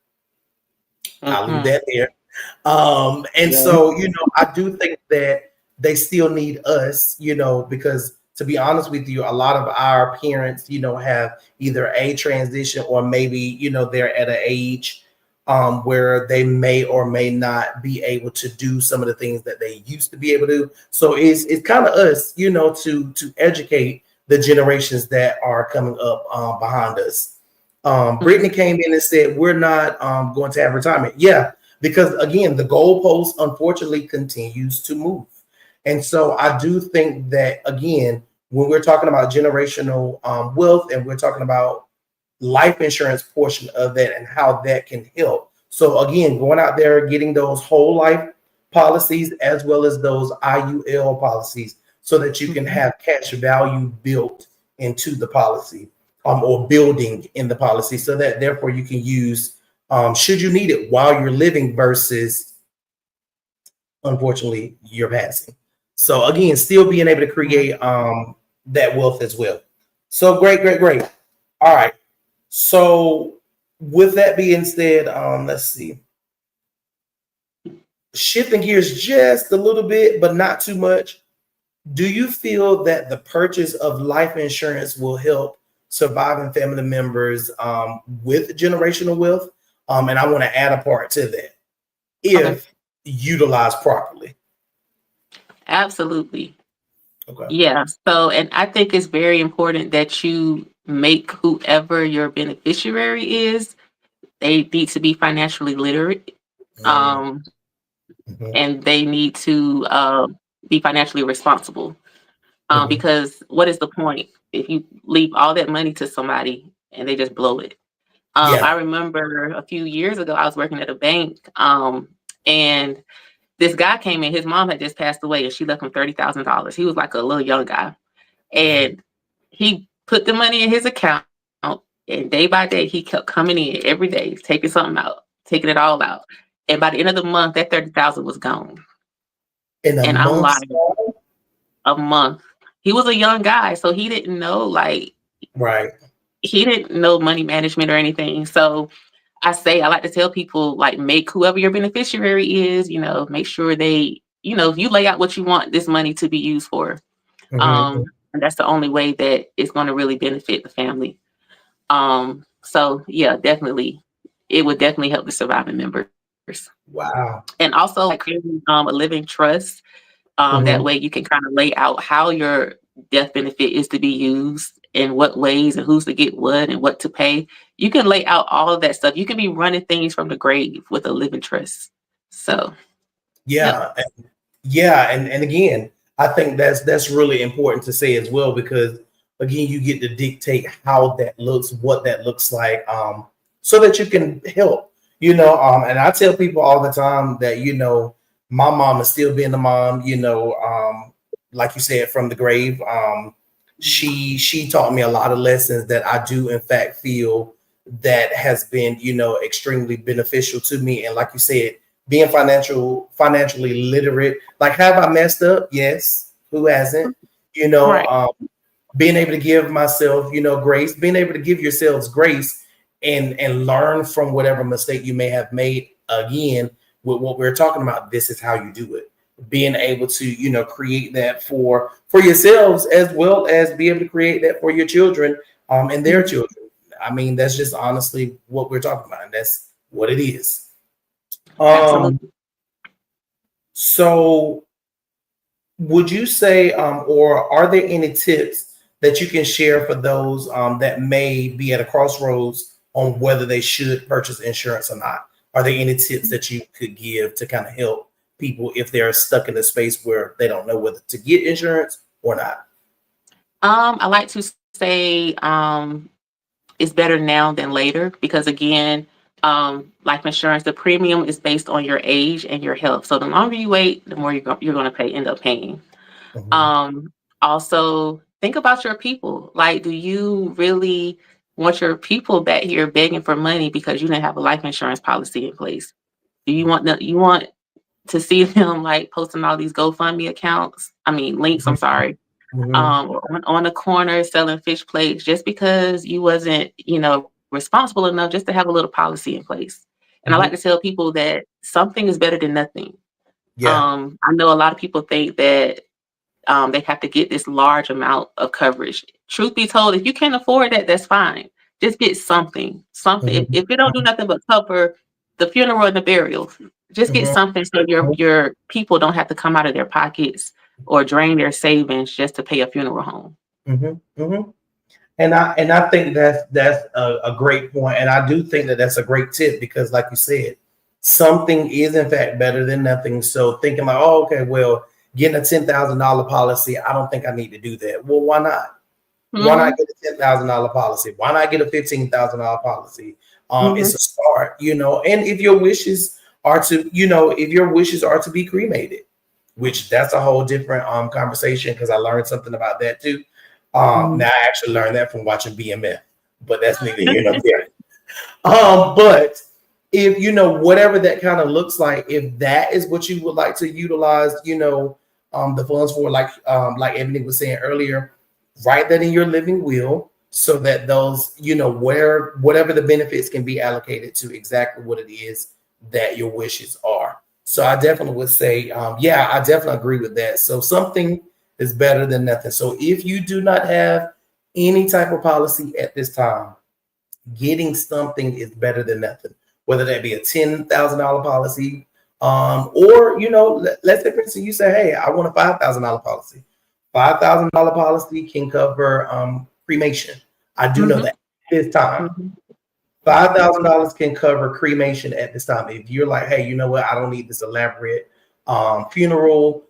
I'll leave that there. So, I do think that they still need us, because to be honest with you, a lot of our parents, have either a transition or maybe, they're at an age where they may or may not be able to do some of the things that they used to be able to do. So it's kind of us, to educate the generations that are coming up behind us. Brittany came in and said, we're not going to have retirement. Yeah, because again, the goalpost unfortunately continues to move. And so I do think that, again, when we're talking about generational wealth and we're talking about life insurance portion of that and how that can help. So again, going out there, getting those whole life policies as well as those IUL policies so that you can have cash value built into the policy or building in the policy so that therefore you can use should you need it while you're living versus unfortunately you're passing. So again, still being able to create that wealth as well. So great. All right. So with that being said, let's see. Shifting gears just a little bit, but not too much. Do you feel that the purchase of life insurance will help surviving family members with generational wealth? And I want to add a part to that if utilized properly. Absolutely. Okay. Yeah. So, and I think it's very important that you make whoever your beneficiary is, they need to be financially literate. And they need to be financially responsible. Because what is the point if you leave all that money to somebody and they just blow it? I remember a few years ago, I was working at a bank and this guy came in, his mom had just passed away and she left him $30,000. He was like a little young guy. And he put the money in his account and day by day, he kept coming in every day, taking something out, taking it all out. And by the end of the month, that 30,000 was gone. And I'm like, a month. He was a young guy, so he didn't know, like, right. he didn't know money management or anything. So I like to tell people, like, make whoever your beneficiary is, make sure they, if you lay out what you want this money to be used for. Mhm. And that's the only way that it's going to really benefit the family. So yeah, definitely, it would definitely help the surviving members. Wow. And also, like, creating a living trust. That Mhm. way you can kind of lay out how your death benefit is to be used, in what ways, and who's to get what and what to pay. You can lay out all of that stuff. You can be running things from the grave with a living trust. So, yep. Yeah. Yeah, and again, I think that's really important to say as well, because again, you get to dictate how that looks, what that looks like, so that you can help. And I tell people all the time that my mom is still being the mom. Like you said, from the grave. She taught me a lot of lessons that I do in fact feel that has been extremely beneficial to me. And like you said, being financially literate. Like, have I messed up? Yes. Who hasn't? Right. Being able to give myself, grace, being able to give yourselves grace and learn from whatever mistake you may have made. Again, with what we're talking about, this is how you do it. Being able to, create that for yourselves, as well as be able to create that for your children, and their children. I mean, that's just honestly what we're talking about, and that's what it is. Um, Absolutely. so would you say, or are there any tips that you can share for those that may be at a crossroads on whether they should purchase insurance or not? Are there any tips that you could give to kind of help people if they're stuck in a space where they don't know whether to get insurance or not? I like to say, it's better now than later, because again, life insurance, the premium is based on your age and your health. So the longer you wait, the more you're going to end up paying. Mhm. Um, Also, think about your people. Like, do you really want your people back here begging for money because you didn't have a life insurance policy in place? Do you want to see them, like, posting all these GoFundMe accounts? I mean, links. I'm sorry. Mhm. On the corner selling fish plates just because you wasn't, responsible enough just to have a little policy in place. And I like Mhm. to tell people that something is better than nothing. Yeah. I know a lot of people think that they have to get this large amount of coverage. Truth be told, if you can't afford that, that's fine. Just get something. Something. Mhm. If it don't do nothing but cover the funeral and the burial, just get Mhm. something so your people don't have to come out of their pockets or drain their savings just to pay a funeral home. Mhm. Mhm. And I think that's a great point, and I do think that that's a great tip, because, like you said, something is in fact better than nothing. So thinking like, oh, okay, well, getting a $10,000 policy, I don't think I need to do that. Well, why not? Why not Hmm. get a $10,000 policy? Why not get a $15,000 policy? Hmm. It's a start. And if your wishes are to be cremated, which that's a whole different conversation, because I learned something about that too. Hmm. Now I actually learned that from watching BMF, but that's neither here nor there. But if whatever that kind of looks like, if that is what you would like to utilize, the funds for, like Ebony was saying earlier, write that in your living will, so that those, where whatever the benefits can be allocated to exactly what it is that your wishes are. So I definitely would say, yeah, I definitely agree with that. So something is better than nothing. So if you do not have any type of policy at this time, getting something is better than nothing. Whether that be a $10,000 policy, or let's say, for instance, you say, hey, I want a $5,000 policy. $5,000 policy can cover cremation. I do know Hmm. that this time. Hmm. $5,000 can cover cremation at this time. If you're like, hey, you know what, I don't need this elaborate funeral,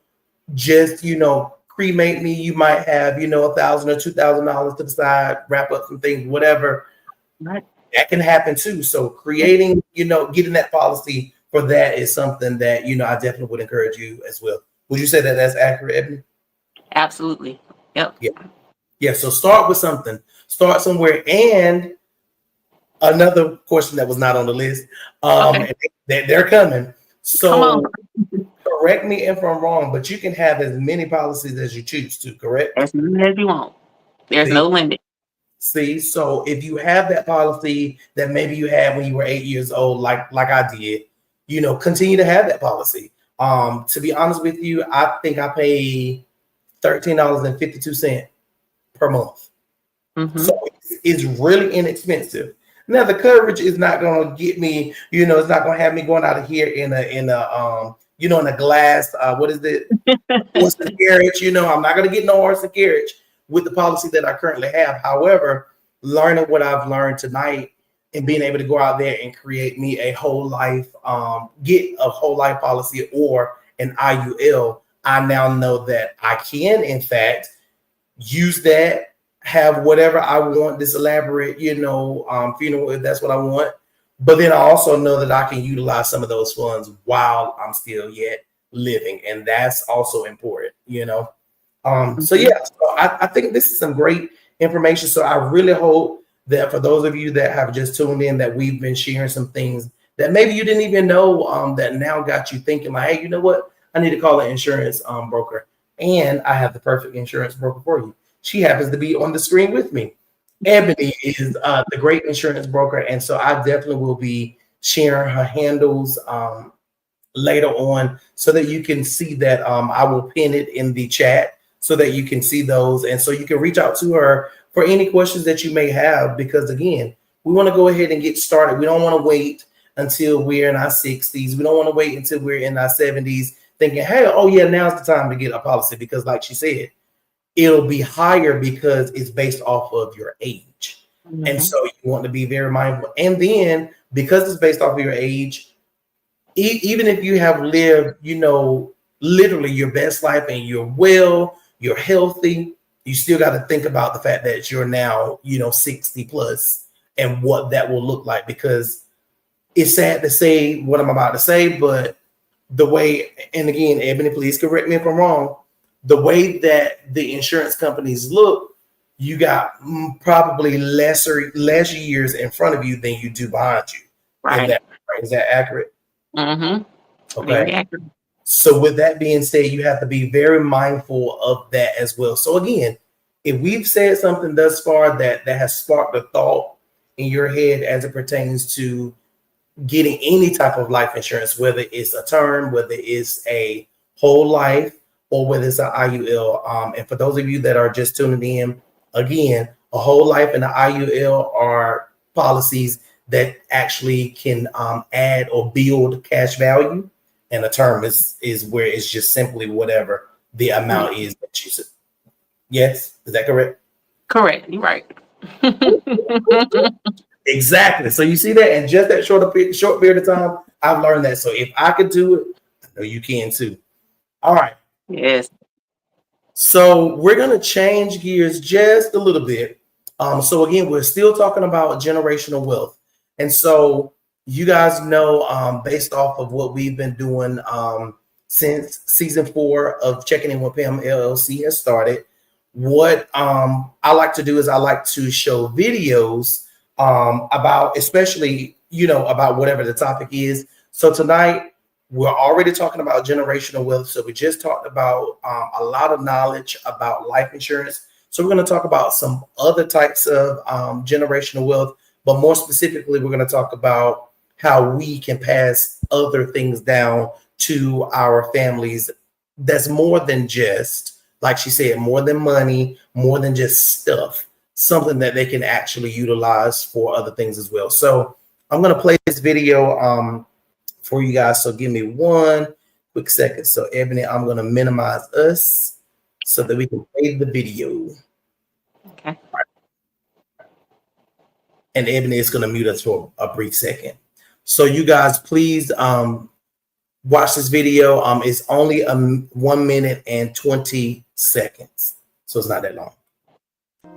just cremate me. You might have $1,000 or $2,000 to the side, wrap up some things, whatever. Right. That can happen too. So creating, getting that policy for that is something that I definitely would encourage you as well. Would you say that that's accurate, Ebony? Absolutely. Yep. Yeah. Yeah. So start with something. Start somewhere. And another question that was not on the list, Okay. and they're coming. Come on. So correct me if I'm wrong, but you can have as many policies as you choose to, correct? As many as you want. There's See, no limit. See, so if you have that policy that maybe you had when you were 8 years old, like I did, continue to have that policy. To be honest with you, I think I pay $13.52 per month. Mm-hmm. So it's really inexpensive. Now the coverage is not going to get me, it's not going to have me going out of here in a glass. What is it? Horse and carriage. I'm not going to get no horse and carriage with the policy that I currently have. However, learning what I've learned tonight and being able to go out there and create me a whole life, get a whole life policy or an IUL, I now know that I can, in fact, use that, have whatever I want, this elaborate, funeral, if that's what I want. But then I also know that I can utilize some of those funds while I'm still yet living. And that's also important, So yeah, so I think this is some great information. So I really hope that for those of you that have just tuned in, that we've been sharing some things that maybe you didn't even know, that now got you thinking like, hey, you know what? I need to call an insurance broker. And I have the perfect insurance broker for you. She happens to be on the screen with me. Ebony is the great insurance broker. And so I definitely will be sharing her handles later on so that you can see that. I will pin it in the chat so that you can see those. And so you can reach out to her for any questions that you may have, because again, we want to go ahead and get started. We don't want to wait until we're in our 60s. We don't want to wait until we're in our 70s thinking, hey, oh yeah, now's the time to get a policy, because like she said, it'll be higher because it's based off of your age. Mm-hmm. And so you want to be very mindful. And then because it's based off of your age, even if you have lived, literally your best life and you're well, you're healthy, you still got to think about the fact that you're now, 60 plus and what that will look like, because it's sad to say what I'm about to say, but the way, and again, Ebony, please correct me if I'm wrong, the way that the insurance companies look, you got probably less years in front of you than you do behind you. Right. Is that accurate? Mm-hmm. Okay. Very accurate. So with that being said, you have to be very mindful of that as well. So again, if we've said something thus far that has sparked a thought in your head as it pertains to getting any type of life insurance, whether it's a term, whether it's a whole life, or whether it's an IUL. And for those of you that are just tuning in, again, a whole life and an IUL are policies that actually can add or build cash value. And a term is where it's just simply whatever the amount is that you said. Yes, is that correct? Correct. You're right. Exactly. So you see that in just that short period of time, I've learned that. So if I could do it, I know you can too. All right. Yes. So we're going to change gears just a little bit. So again, we're still talking about generational wealth. And so you guys know, based off of what we've been doing since season 4 of Checking In with Pam LLC has started, what I like to do is I like to show videos about, especially, about whatever the topic is. So tonight, we're already talking about generational wealth. So we just talked about a lot of knowledge about life insurance. So we're going to talk about some other types of generational wealth, but more specifically, we're going to talk about how we can pass other things down to our families. That's more than just, like she said, more than money, more than just stuff, something that they can actually utilize for other things as well. So I'm going to play this video for you guys. So give me one quick second. So Ebony, I'm going to minimize us so that we can play the video. Okay. Right. And Ebony is going to mute us for a brief second. So you guys, please watch this video. It's only 1 minute and 20 seconds. So it's not that long.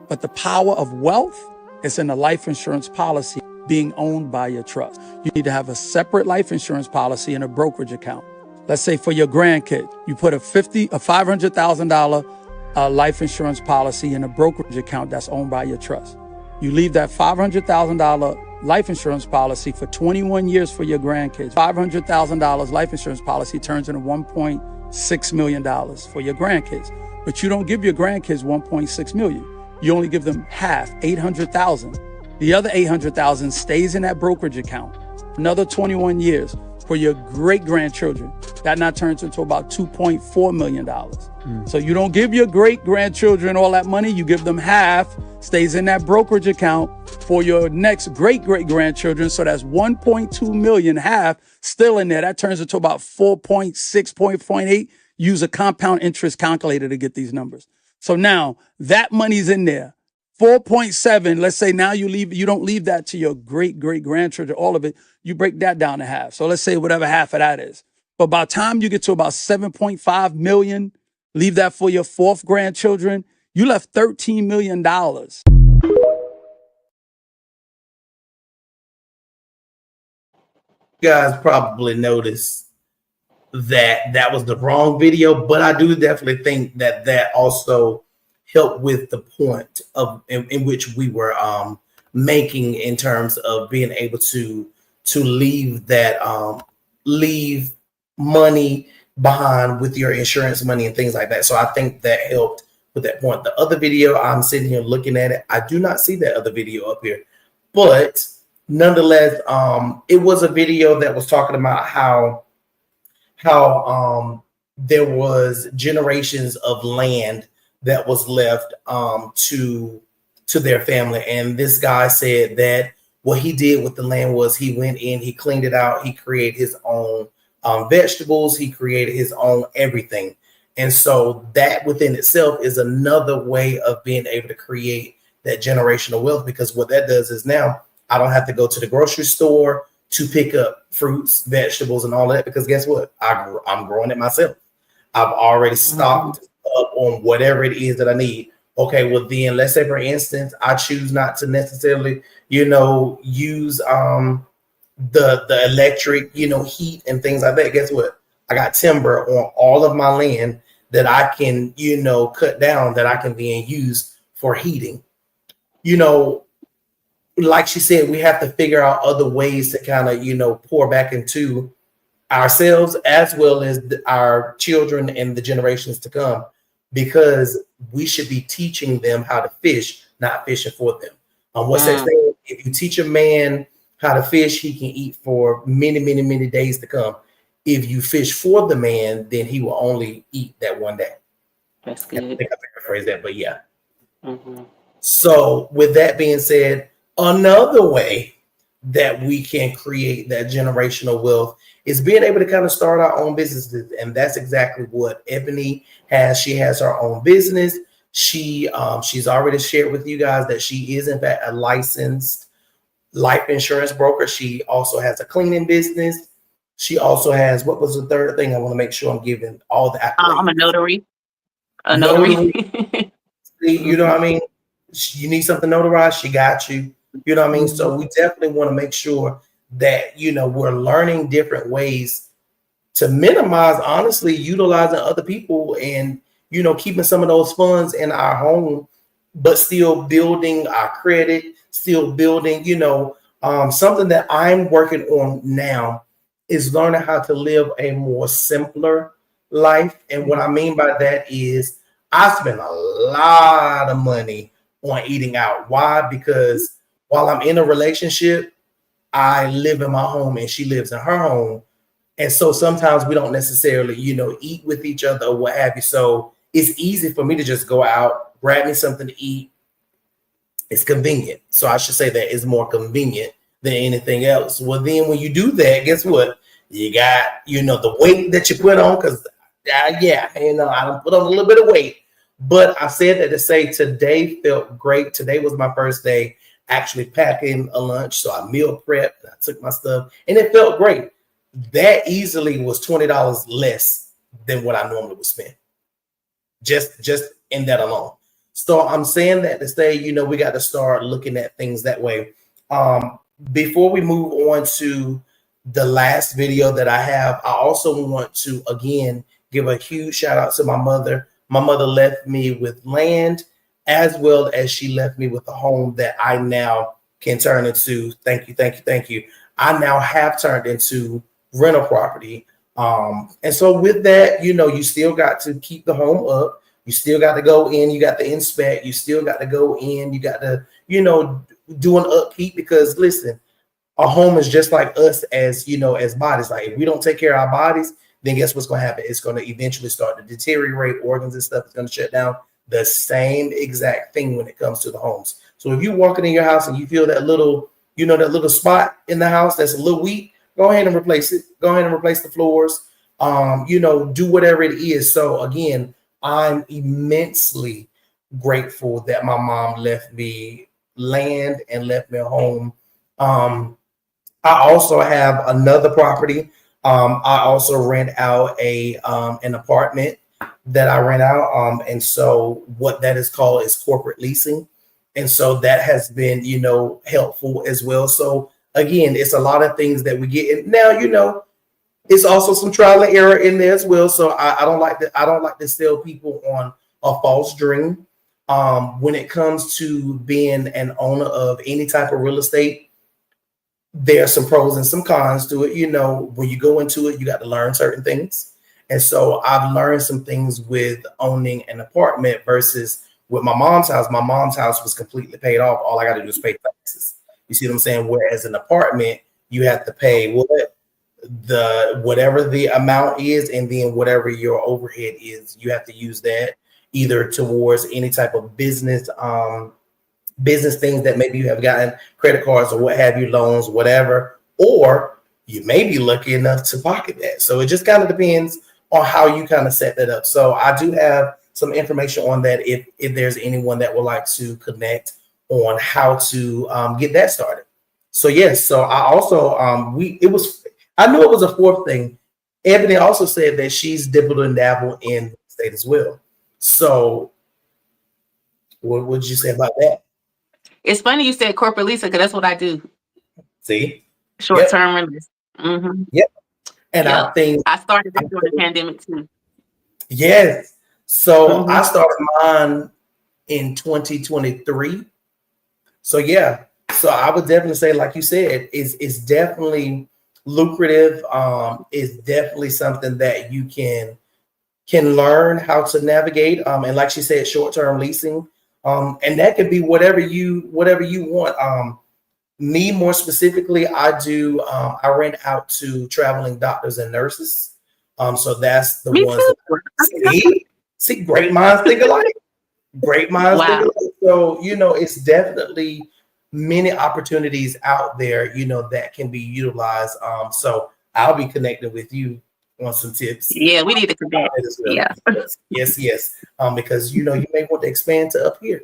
But the power of wealth is in a life insurance policy being owned by your trust. You need to have a separate life insurance policy in a brokerage account. Let's say for your grandkid, you put a $500,000 life insurance policy in a brokerage account that's owned by your trust. You leave that $500,000 life insurance policy for 21 years for your grandkids. $500,000 life insurance policy turns into $1.6 million for your grandkids. But you don't give your grandkids $1.6 million. you only give them half, 800,000. The other 800,000 stays in that brokerage account another 21 years for your great grandchildren. That now turns into about $2.4 million. So you don't give your great grandchildren all that money. You give them half, stays in that brokerage account for your next great great grandchildren. So that's 1.2 million, half still in there. That turns into about 4.6, 4.8. Use a compound interest calculator to get these numbers. So now that money's in there. 4.7, let's say now you don't leave that to your great great grandchildren, all of it. You break that down to half. So let's say whatever half of that is. But by the time you get to about 7.5 million, leave that for your fourth grandchildren, you left $13 million. You guys probably noticed that was the wrong video, but I do definitely think that also helped with the point of in which we were making in terms of being able to leave that leave money behind with your insurance money and things like that. So I think that helped with that point. The other video, I'm sitting here looking at it. I do not see that other video up here, but nonetheless, it was a video that was talking about how there was generations of land that was left to their family. And this guy said that what he did with the land was he went in, he cleaned it out, he created his own vegetables, he created his own everything. And so that within itself is another way of being able to create that generational wealth, because what that does is now I don't have to go to the grocery store to pick up fruits, vegetables, and all that, because guess what? I'm growing it myself. I've already stocked up on whatever it is that I need. Okay, well then let's say for instance, I choose not to necessarily, use the electric, heat and things like that. Guess what? I got timber on all of my land that I can, cut down, that I can then use for heating. Like she said, we have to figure out other ways to kind of, pour back into ourselves as well as our children and the generations to come, because we should be teaching them how to fish, not fishing for them. What's that saying? If you teach a man how to fish, he can eat for many, many, many days to come. If you fish for the man, then he will only eat that one day. That's good. I think I paraphrased that, but yeah. So with that being said, another way that we can create that generational wealth is being able to kind of start our own businesses. And that's exactly what Ebony has. She has her own business. She's already shared with you guys that she is in fact a licensed life insurance broker. She also has a cleaning business. She also has, what was the third thing? I want to make sure I'm giving all the I'm a notary. You know what I mean? You need something notarized, she got you. You know what I mean? So we definitely want to make sure that, we're learning different ways to minimize, honestly, utilizing other people and, keeping some of those funds in our home, but still building our credit, still building, something that I'm working on now is learning how to live a more simpler life. And what I mean by that is I spend a lot of money on eating out. Why? Because while I'm in a relationship, I live in my home and she lives in her home. And so sometimes we don't necessarily, eat with each other or what have you. So it's easy for me to just go out, grab me something to eat. It's convenient. So I should say that it's more convenient than anything else. Well, then when you do that, guess what? You got, the weight that you put on, because I don't put on a little bit of weight. But I said that to say today felt great. Today was my first day actually packing a lunch. So I meal prepped, I took my stuff, and it felt great. That easily was $20 less than what I normally would spend. Just in that alone. So I'm saying that to say, we got to start looking at things that way. Before we move on to the last video that I have, I also want to, again, give a huge shout out to my mother. My mother left me with land, as well as she left me with a home that I now can turn into. Thank you. I now have turned into rental property. And so with that, you still got to keep the home up. You still got to go in, you got to inspect, you still got to go in, you got to, do an upkeep because listen, our home is just like us as, as bodies. Like if we don't take care of our bodies, then guess what's going to happen? It's going to eventually start to deteriorate. Organs and stuff is going to shut down. The same exact thing when it comes to the homes. So if you're walking in your house and you feel that little, that little spot in the house that's a little weak, go ahead and replace it. Go ahead and replace the floors. Do whatever it is. So again, I'm immensely grateful that my mom left me land and left me a home. I also have another property. I also rent out an apartment that I rent out. And so what that is called is corporate leasing. And so that has been, helpful as well. So again, it's a lot of things that we get. And now, it's also some trial and error in there as well. So I don't like to sell people on a false dream. When it comes to being an owner of any type of real estate, there are some pros and some cons to it. When you go into it, you got to learn certain things. And so I've learned some things with owning an apartment versus with my mom's house. My mom's house was completely paid off. All I got to do is pay taxes. You see what I'm saying? Whereas an apartment, you have to pay whatever the amount is, and then whatever your overhead is, you have to use that either towards any type of business things that maybe you have gotten credit cards or what have you, loans, whatever, or you may be lucky enough to pocket that. So it just kind of depends on how you kind of set that up. So I do have some information on that if there's anyone that would like to connect on how to get that started. So yes, so I also I knew it was a fourth thing. Ebony also said that she's dabbled and dabbled in real estate as well. So what would you say about that? It's funny you said corporate leasing because that's what I do. See? Short-term rentals. Mm-hmm. Yep. And Yep. I think I started that during the pandemic too. yes. So I started mine in 2023. So yeah. So I would definitely say, like you said, it's definitely lucrative. It's definitely something that you can learn how to navigate. And like she said, short-term leasing. And that could be whatever you want. Me more specifically, I rent out to traveling doctors and nurses. So that's the Me ones too. that see great minds think alike. Great minds think alike. So, it's definitely many opportunities out there, that can be utilized. So I'll be connected with you on some tips. Yeah, we need to connect. Yeah. Yes. Because you may want to expand to up here.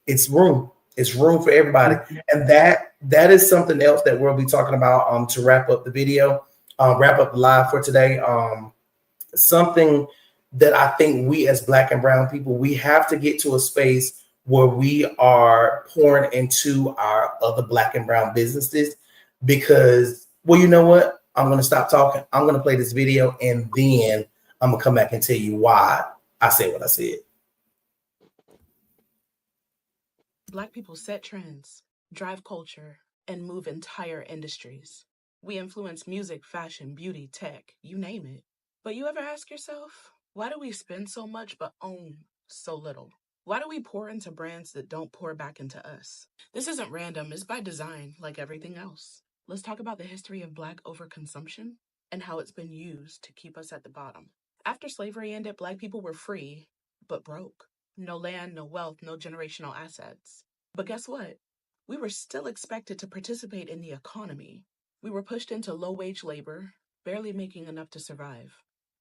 It's room for everybody. And that is something else that we'll be talking about to wrap up the video, wrap up the live for today. Something that I think we as Black and brown people, we have to get to a space where we are pouring into our other Black and brown businesses because, well, you know what? I'm going to stop talking. I'm going to play this video and then I'm going to come back and tell you why I said what I said. Black people set trends, drive culture, and move entire industries. We influence music, fashion, beauty, tech, you name it. But you ever ask yourself, why do we spend so much but own so little? Why do we pour into brands that don't pour back into us? This isn't random, it's by design, like everything else. Let's talk about the history of Black overconsumption and how it's been used to keep us at the bottom. After slavery ended, Black people were free, but broke. No land, no wealth, no generational assets. But guess what? We were still expected to participate in the economy. We were pushed into low-wage labor, barely making enough to survive.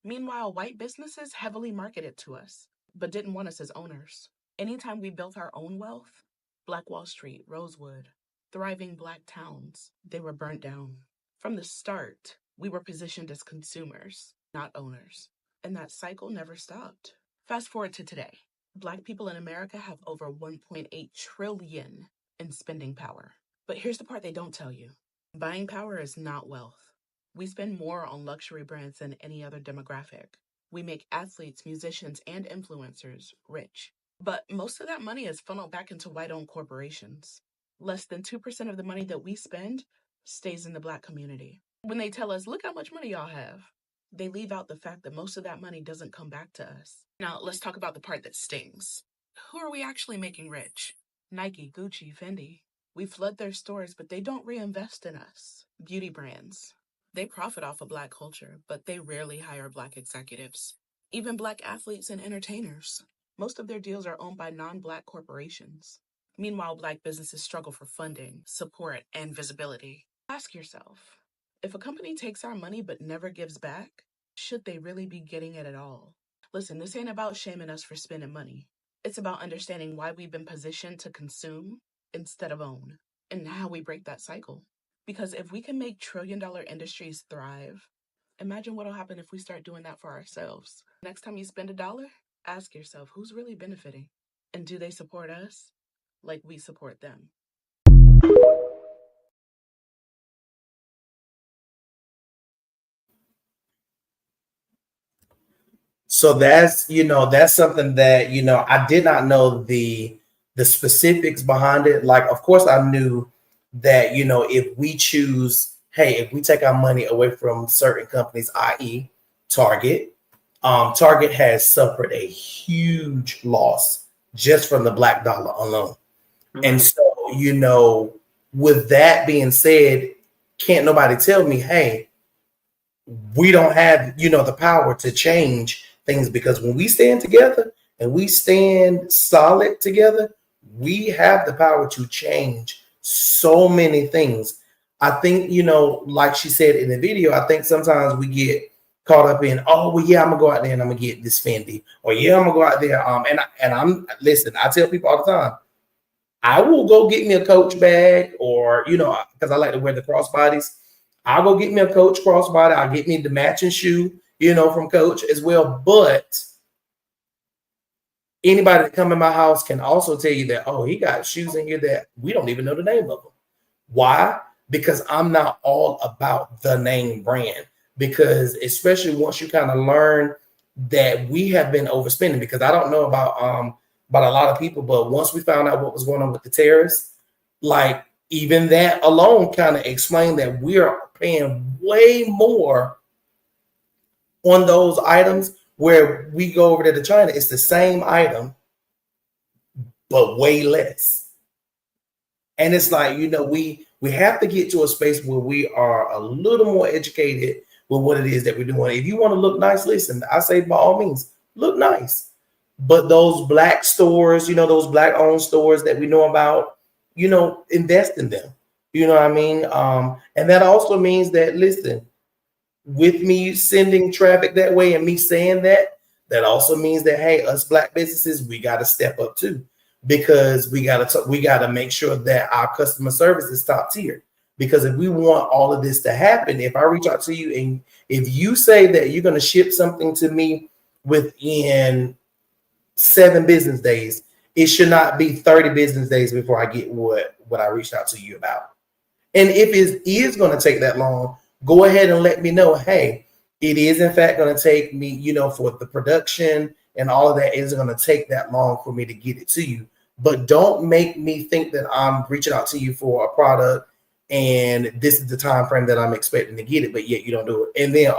Meanwhile, white businesses heavily marketed to us, but didn't want us as owners. Anytime we built our own wealth, Black Wall Street, Rosewood, thriving Black towns, they were burnt down. From the start, we were positioned as consumers, not owners. And that cycle never stopped. Fast forward to today. Black people in America have over 1.8 trillion in spending power. But here's the part they don't tell you. Buying power is not wealth. We spend more on luxury brands than any other demographic. We make athletes, musicians, and influencers rich. But most of that money is funneled back into white-owned corporations. Less than 2% of the money that we spend stays in the Black community. When they tell us, look how much money y'all have, they leave out the fact that most of that money doesn't come back to us. Now, let's talk about the part that stings. Who are we actually making rich? Nike, Gucci, Fendi. We flood their stores, but they don't reinvest in us. Beauty brands. They profit off of Black culture, but they rarely hire Black executives. Even Black athletes and entertainers. Most of their deals are owned by non-Black corporations. Meanwhile, Black businesses struggle for funding, support, and visibility. Ask yourself, if a company takes our money but never gives back, should they really be getting it at all? Listen, this ain't about shaming us for spending money. It's about understanding why we've been positioned to consume instead of own, and how we break that cycle. Because if we can make trillion-dollar industries thrive, imagine what'll happen if we start doing that for ourselves. Next time you spend $1, ask yourself, who's really benefiting? And do they support us like we support them? So that's, that's something that, I did not know the specifics behind it. Like, of course, I knew that, if we choose, hey, if we take our money away from certain companies, i.e. Target, Target has suffered a huge loss just from the Black dollar alone. Mm-hmm. And so, with that being said, can't nobody tell me, hey, we don't have, the power to change things, because when we stand together and we stand solid together, we have the power to change so many things. I think, like she said in the video, I think sometimes we get caught up in, oh, well, yeah, I'm gonna go out there and I'm gonna get this Fendi, or yeah, I'm gonna go out there. Listen, I tell people all the time, I will go get me a Coach bag, or, because I like to wear the crossbodies. I'll go get me a Coach crossbody. I'll get me the matching shoe, from Coach as well. But anybody that come in my house can also tell you that, oh, he got shoes in here that we don't even know the name of them. Why? Because I'm not all about the name brand. Because especially once you kind of learn that we have been overspending, because I don't know about a lot of people, but once we found out what was going on with the tariffs, like even that alone kind of explained that we are paying way more on those items. Where we go over there to China, it's the same item, but way less. And it's like, we have to get to a space where we are a little more educated with what it is that we're doing. If you want to look nice, listen, I say by all means, look nice. But those Black stores, those Black owned stores that we know about, invest in them. You know what I mean? And that also means that, listen, with me sending traffic that way and me saying that also means that, hey, us Black businesses, we got to step up too, because we got to make sure that our customer service is top tier. Because if we want all of this to happen, if I reach out to you and if you say that you're going to ship something to me within 7 business days, it should not be 30 business days before I get what I reached out to you about. And if it is going to take that long, go ahead and let me know, hey, it is in fact going to take me, for the production and all of that, is going to take that long for me to get it to you. But don't make me think that I'm reaching out to you for a product and this is the time frame that I'm expecting to get it, but yet you don't do it. And then,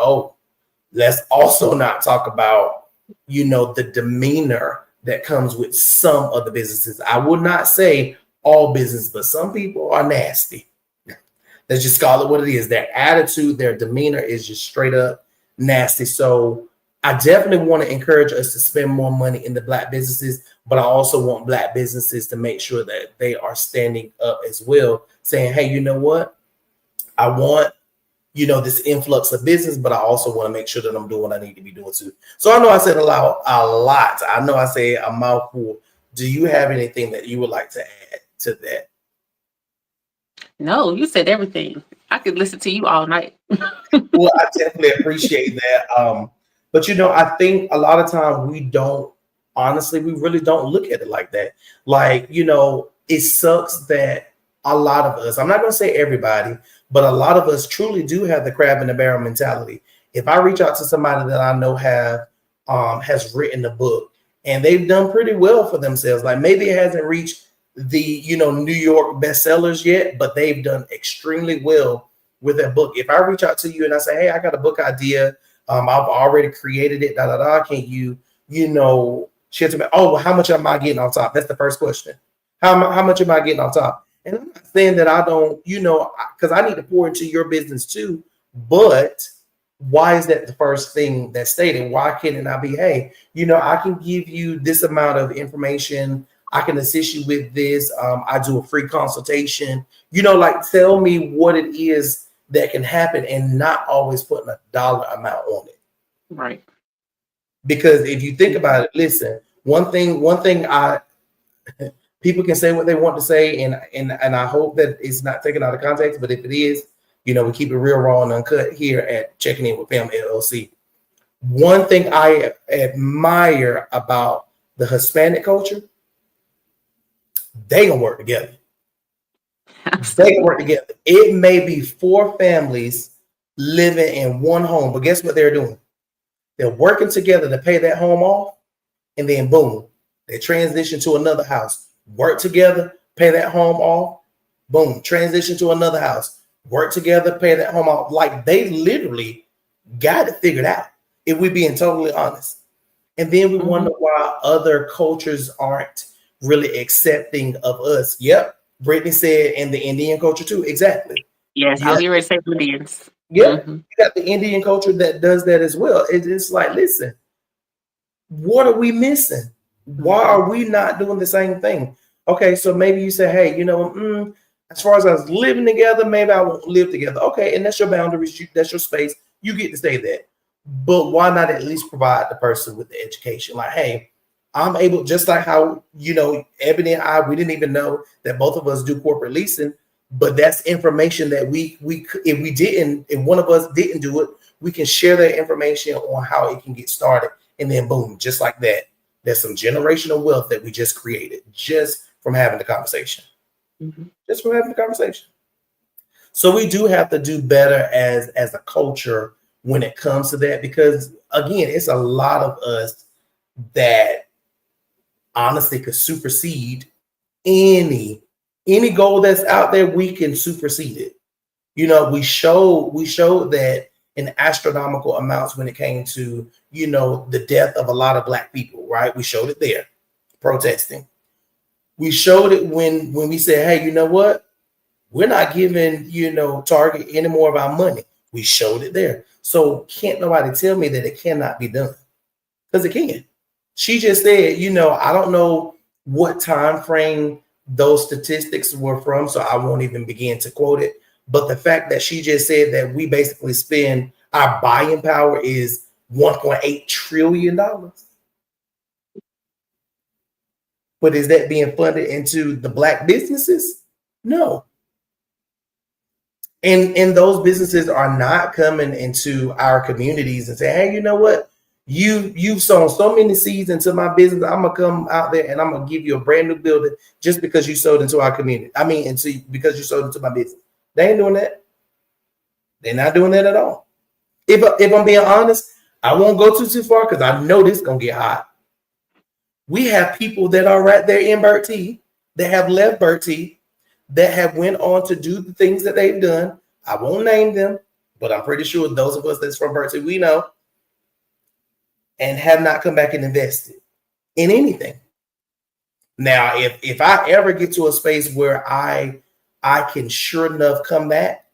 let's also not talk about, the demeanor that comes with some of the businesses. I would not say all business, but some people are nasty. Let's just call it what it is. Their attitude, their demeanor is just straight up nasty. So I definitely want to encourage us to spend more money in the Black businesses, but I also want Black businesses to make sure that they are standing up as well, saying, hey, you know what? I want, this influx of business, but I also want to make sure that I'm doing what I need to be doing too. So I know I said a lot. I know I said a mouthful. Do you have anything that you would like to add to that? No, you said everything. I could listen to you all night. Well, I definitely appreciate that. But I think a lot of time we really don't look at it like that. Like, it sucks that a lot of us, I'm not going to say everybody, but a lot of us truly do have the crab in the barrel mentality. If I reach out to somebody that I know has written a book and they've done pretty well for themselves, like maybe it hasn't reached the New York bestsellers yet, but they've done extremely well with that book. If I reach out to you and I say, hey, I got a book idea, I've already created it. Da da da. Can you, share to me? Oh, well, how much am I getting on top? That's the first question. How much am I getting on top? And I'm not saying that I don't, because I need to pour into your business too. But why is that the first thing that's stated? Why can't it not be, hey, I can give you this amount of information. I can assist you with this. I do a free consultation. Like tell me what it is that can happen and not always putting a dollar amount on it. Right. Because if you think about it, listen, one thing people can say what they want to say, and I hope that it's not taken out of context, but if it is, we keep it real, raw, and uncut here at Checking In with Pam LLC. One thing I admire about the Hispanic culture, they gonna work together. They can work together. It may be 4 families living in one home, but guess what they're doing? They're working together to pay that home off, and then boom, they transition to another house. Work together, pay that home off. Boom, transition to another house. Work together, pay that home off. Like they literally got it figured out, if we're being totally honest. And then we wonder why other cultures aren't really accepting of us. Yep, Brittany said, and the Indian culture too. Exactly. Yes, I was getting ready to say Indians. Yeah, you got the Indian culture that does that as well. It's like, listen, what are we missing? Why are we not doing the same thing? Okay, so maybe you say, hey, as far as us living together, maybe I won't live together. Okay, and that's your boundaries. That's your space. You get to stay there. But why not at least provide the person with the education? Like, hey, I'm able, just like how, Ebony and I, we didn't even know that both of us do corporate leasing, but that's information that if one of us didn't do it, we can share that information on how it can get started. And then boom, just like that, there's some generational wealth that we just created just from having the conversation. Just from having the conversation. So we do have to do better as a culture when it comes to that, because again, it's a lot of us that honestly could supersede any goal that's out there. We can supersede it. We showed that in astronomical amounts when it came to, the death of a lot of Black people, right? We showed it there, protesting. We showed it when we said, hey, you know what? We're not giving, Target any more of our money. We showed it there. So can't nobody tell me that it cannot be done, because it can. She just said, I don't know what time frame those statistics were from, so I won't even begin to quote it. But the fact that she just said that we basically spend, our buying power is $1.8 trillion. But is that being funded into the Black businesses? No. And those businesses are not coming into our communities and saying, hey, you know what? You've sown so many seeds into my business. I'm gonna come out there and I'm gonna give you a brand new building just because you sold into our community. Because you sold into my business. They ain't doing that. They're not doing that at all. If I'm being honest, I won't go too far because I know this is gonna get hot. We have people that are right there in Bertie that have left Bertie, that have went on to do the things that they've done. I won't name them, but I'm pretty sure those of us that's from Bertie, we know, and have not come back and invested in anything. Now, if I ever get to a space where I can sure enough come back,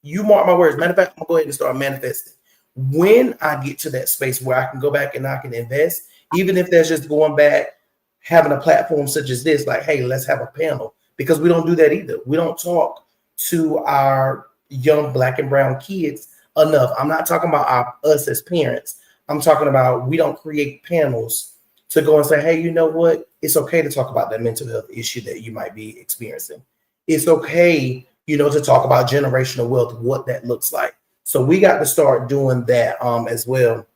you mark my words. Matter of fact, I'm gonna go ahead and start manifesting. When I get to that space where I can go back and I can invest, even if that's just going back, having a platform such as this, like, hey, let's have a panel, because we don't do that either. We don't talk to our young Black and brown kids enough. I'm not talking about us as parents. I'm talking about, we don't create panels to go and say, hey, you know what? It's okay to talk about that mental health issue that you might be experiencing. It's okay, to talk about generational wealth, what that looks like. So we got to start doing that as well.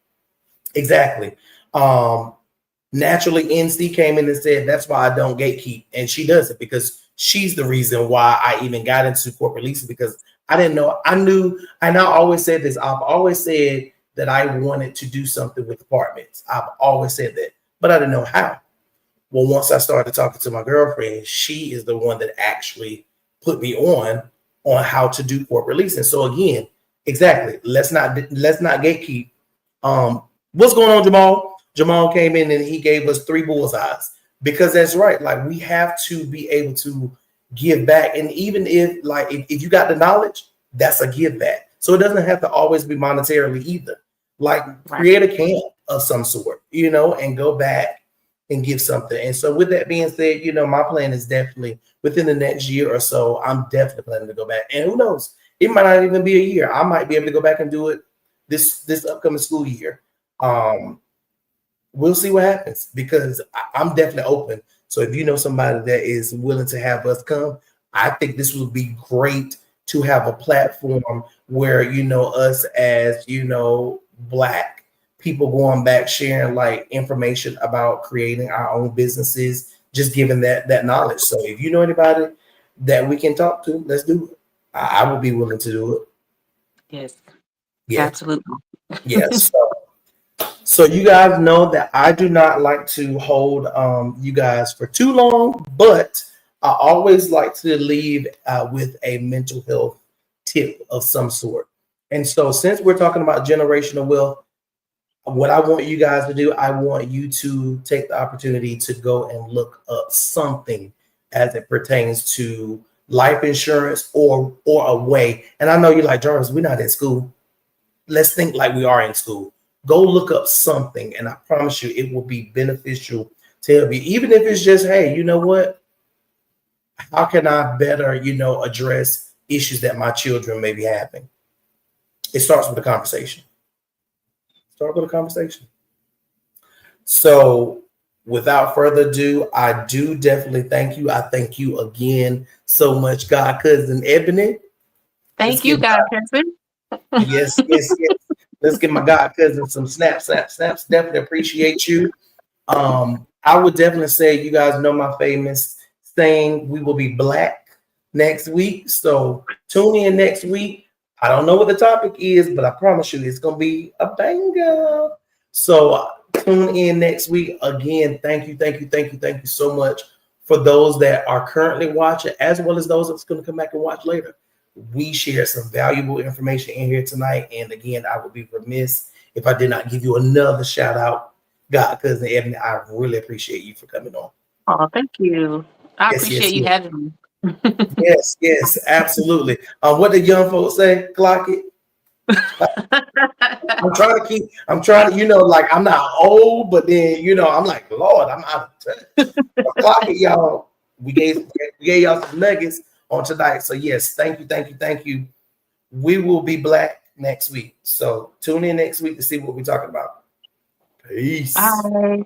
Exactly. Naturally, NC came in and said, that's why I don't gatekeep. And she does it because she's the reason why I even got into corporate leasing, because I didn't know. I knew, and I always said this, I've always said that I wanted to do something with apartments. I've always said that, but I didn't know how. Well, once I started talking to my girlfriend, she is the one that actually put me on how to do corporate leasing. So again, Exactly. Let's not gatekeep. What's going on, Jamal? Jamal came in and he gave us 3 bullseyes because that's right. Like we have to be able to give back, and even if you got the knowledge, that's a give back. So it doesn't have to always be monetarily either. Like create a camp of some sort, and go back and give something. And so with that being said, my plan is definitely within the next year or so, I'm definitely planning to go back. And who knows? It might not even be a year. I might be able to go back and do it this upcoming school year. We'll see what happens because I'm definitely open. So if you know somebody that is willing to have us come, I think this would be great to have a platform where, us as, Black people going back, sharing like information about creating our own businesses, just giving that knowledge. So if you know anybody that we can talk to, let's do it. I would be willing to do it. Yes. Yeah. Absolutely. Yes. So you guys know that I do not like to hold you guys for too long, but I always like to leave with a mental health tip of some sort. And so since we're talking about generational wealth, what I want you guys to do, I want you to take the opportunity to go and look up something as it pertains to life insurance or a way. And I know you're like, Jarvis, we're not in school. Let's think like we are in school. Go look up something, and I promise you it will be beneficial to help you. Even if it's just, hey, you know what? How can I better, address issues that my children may be having? It starts with a conversation. So without further ado, I do definitely thank you. I thank you again so much, God Cousin Ebony. Thank you, God Cousin. Yes. Let's give my God Cousin some snaps. Definitely appreciate you. I would definitely say you guys know my famous saying, we will be Black next week. So tune in next week. I don't know what the topic is, but I promise you it's going to be a banger. So tune in next week. Again, thank you so much for those that are currently watching, as well as those that's going to come back and watch later. We shared some valuable information in here tonight. And again, I would be remiss if I did not give you another shout out. God Cousin Ebony, I really appreciate you for coming on. Oh, thank you. I appreciate you having me. Yes, absolutely. What did young folks say? Clock it. I'm trying to, like I'm not old, but then I'm like, Lord, I'm out of touch. Clock it, y'all. We gave y'all some nuggets on tonight. So yes, thank you. We will be Black next week. So tune in next week to see what we're talking about. Peace. Bye.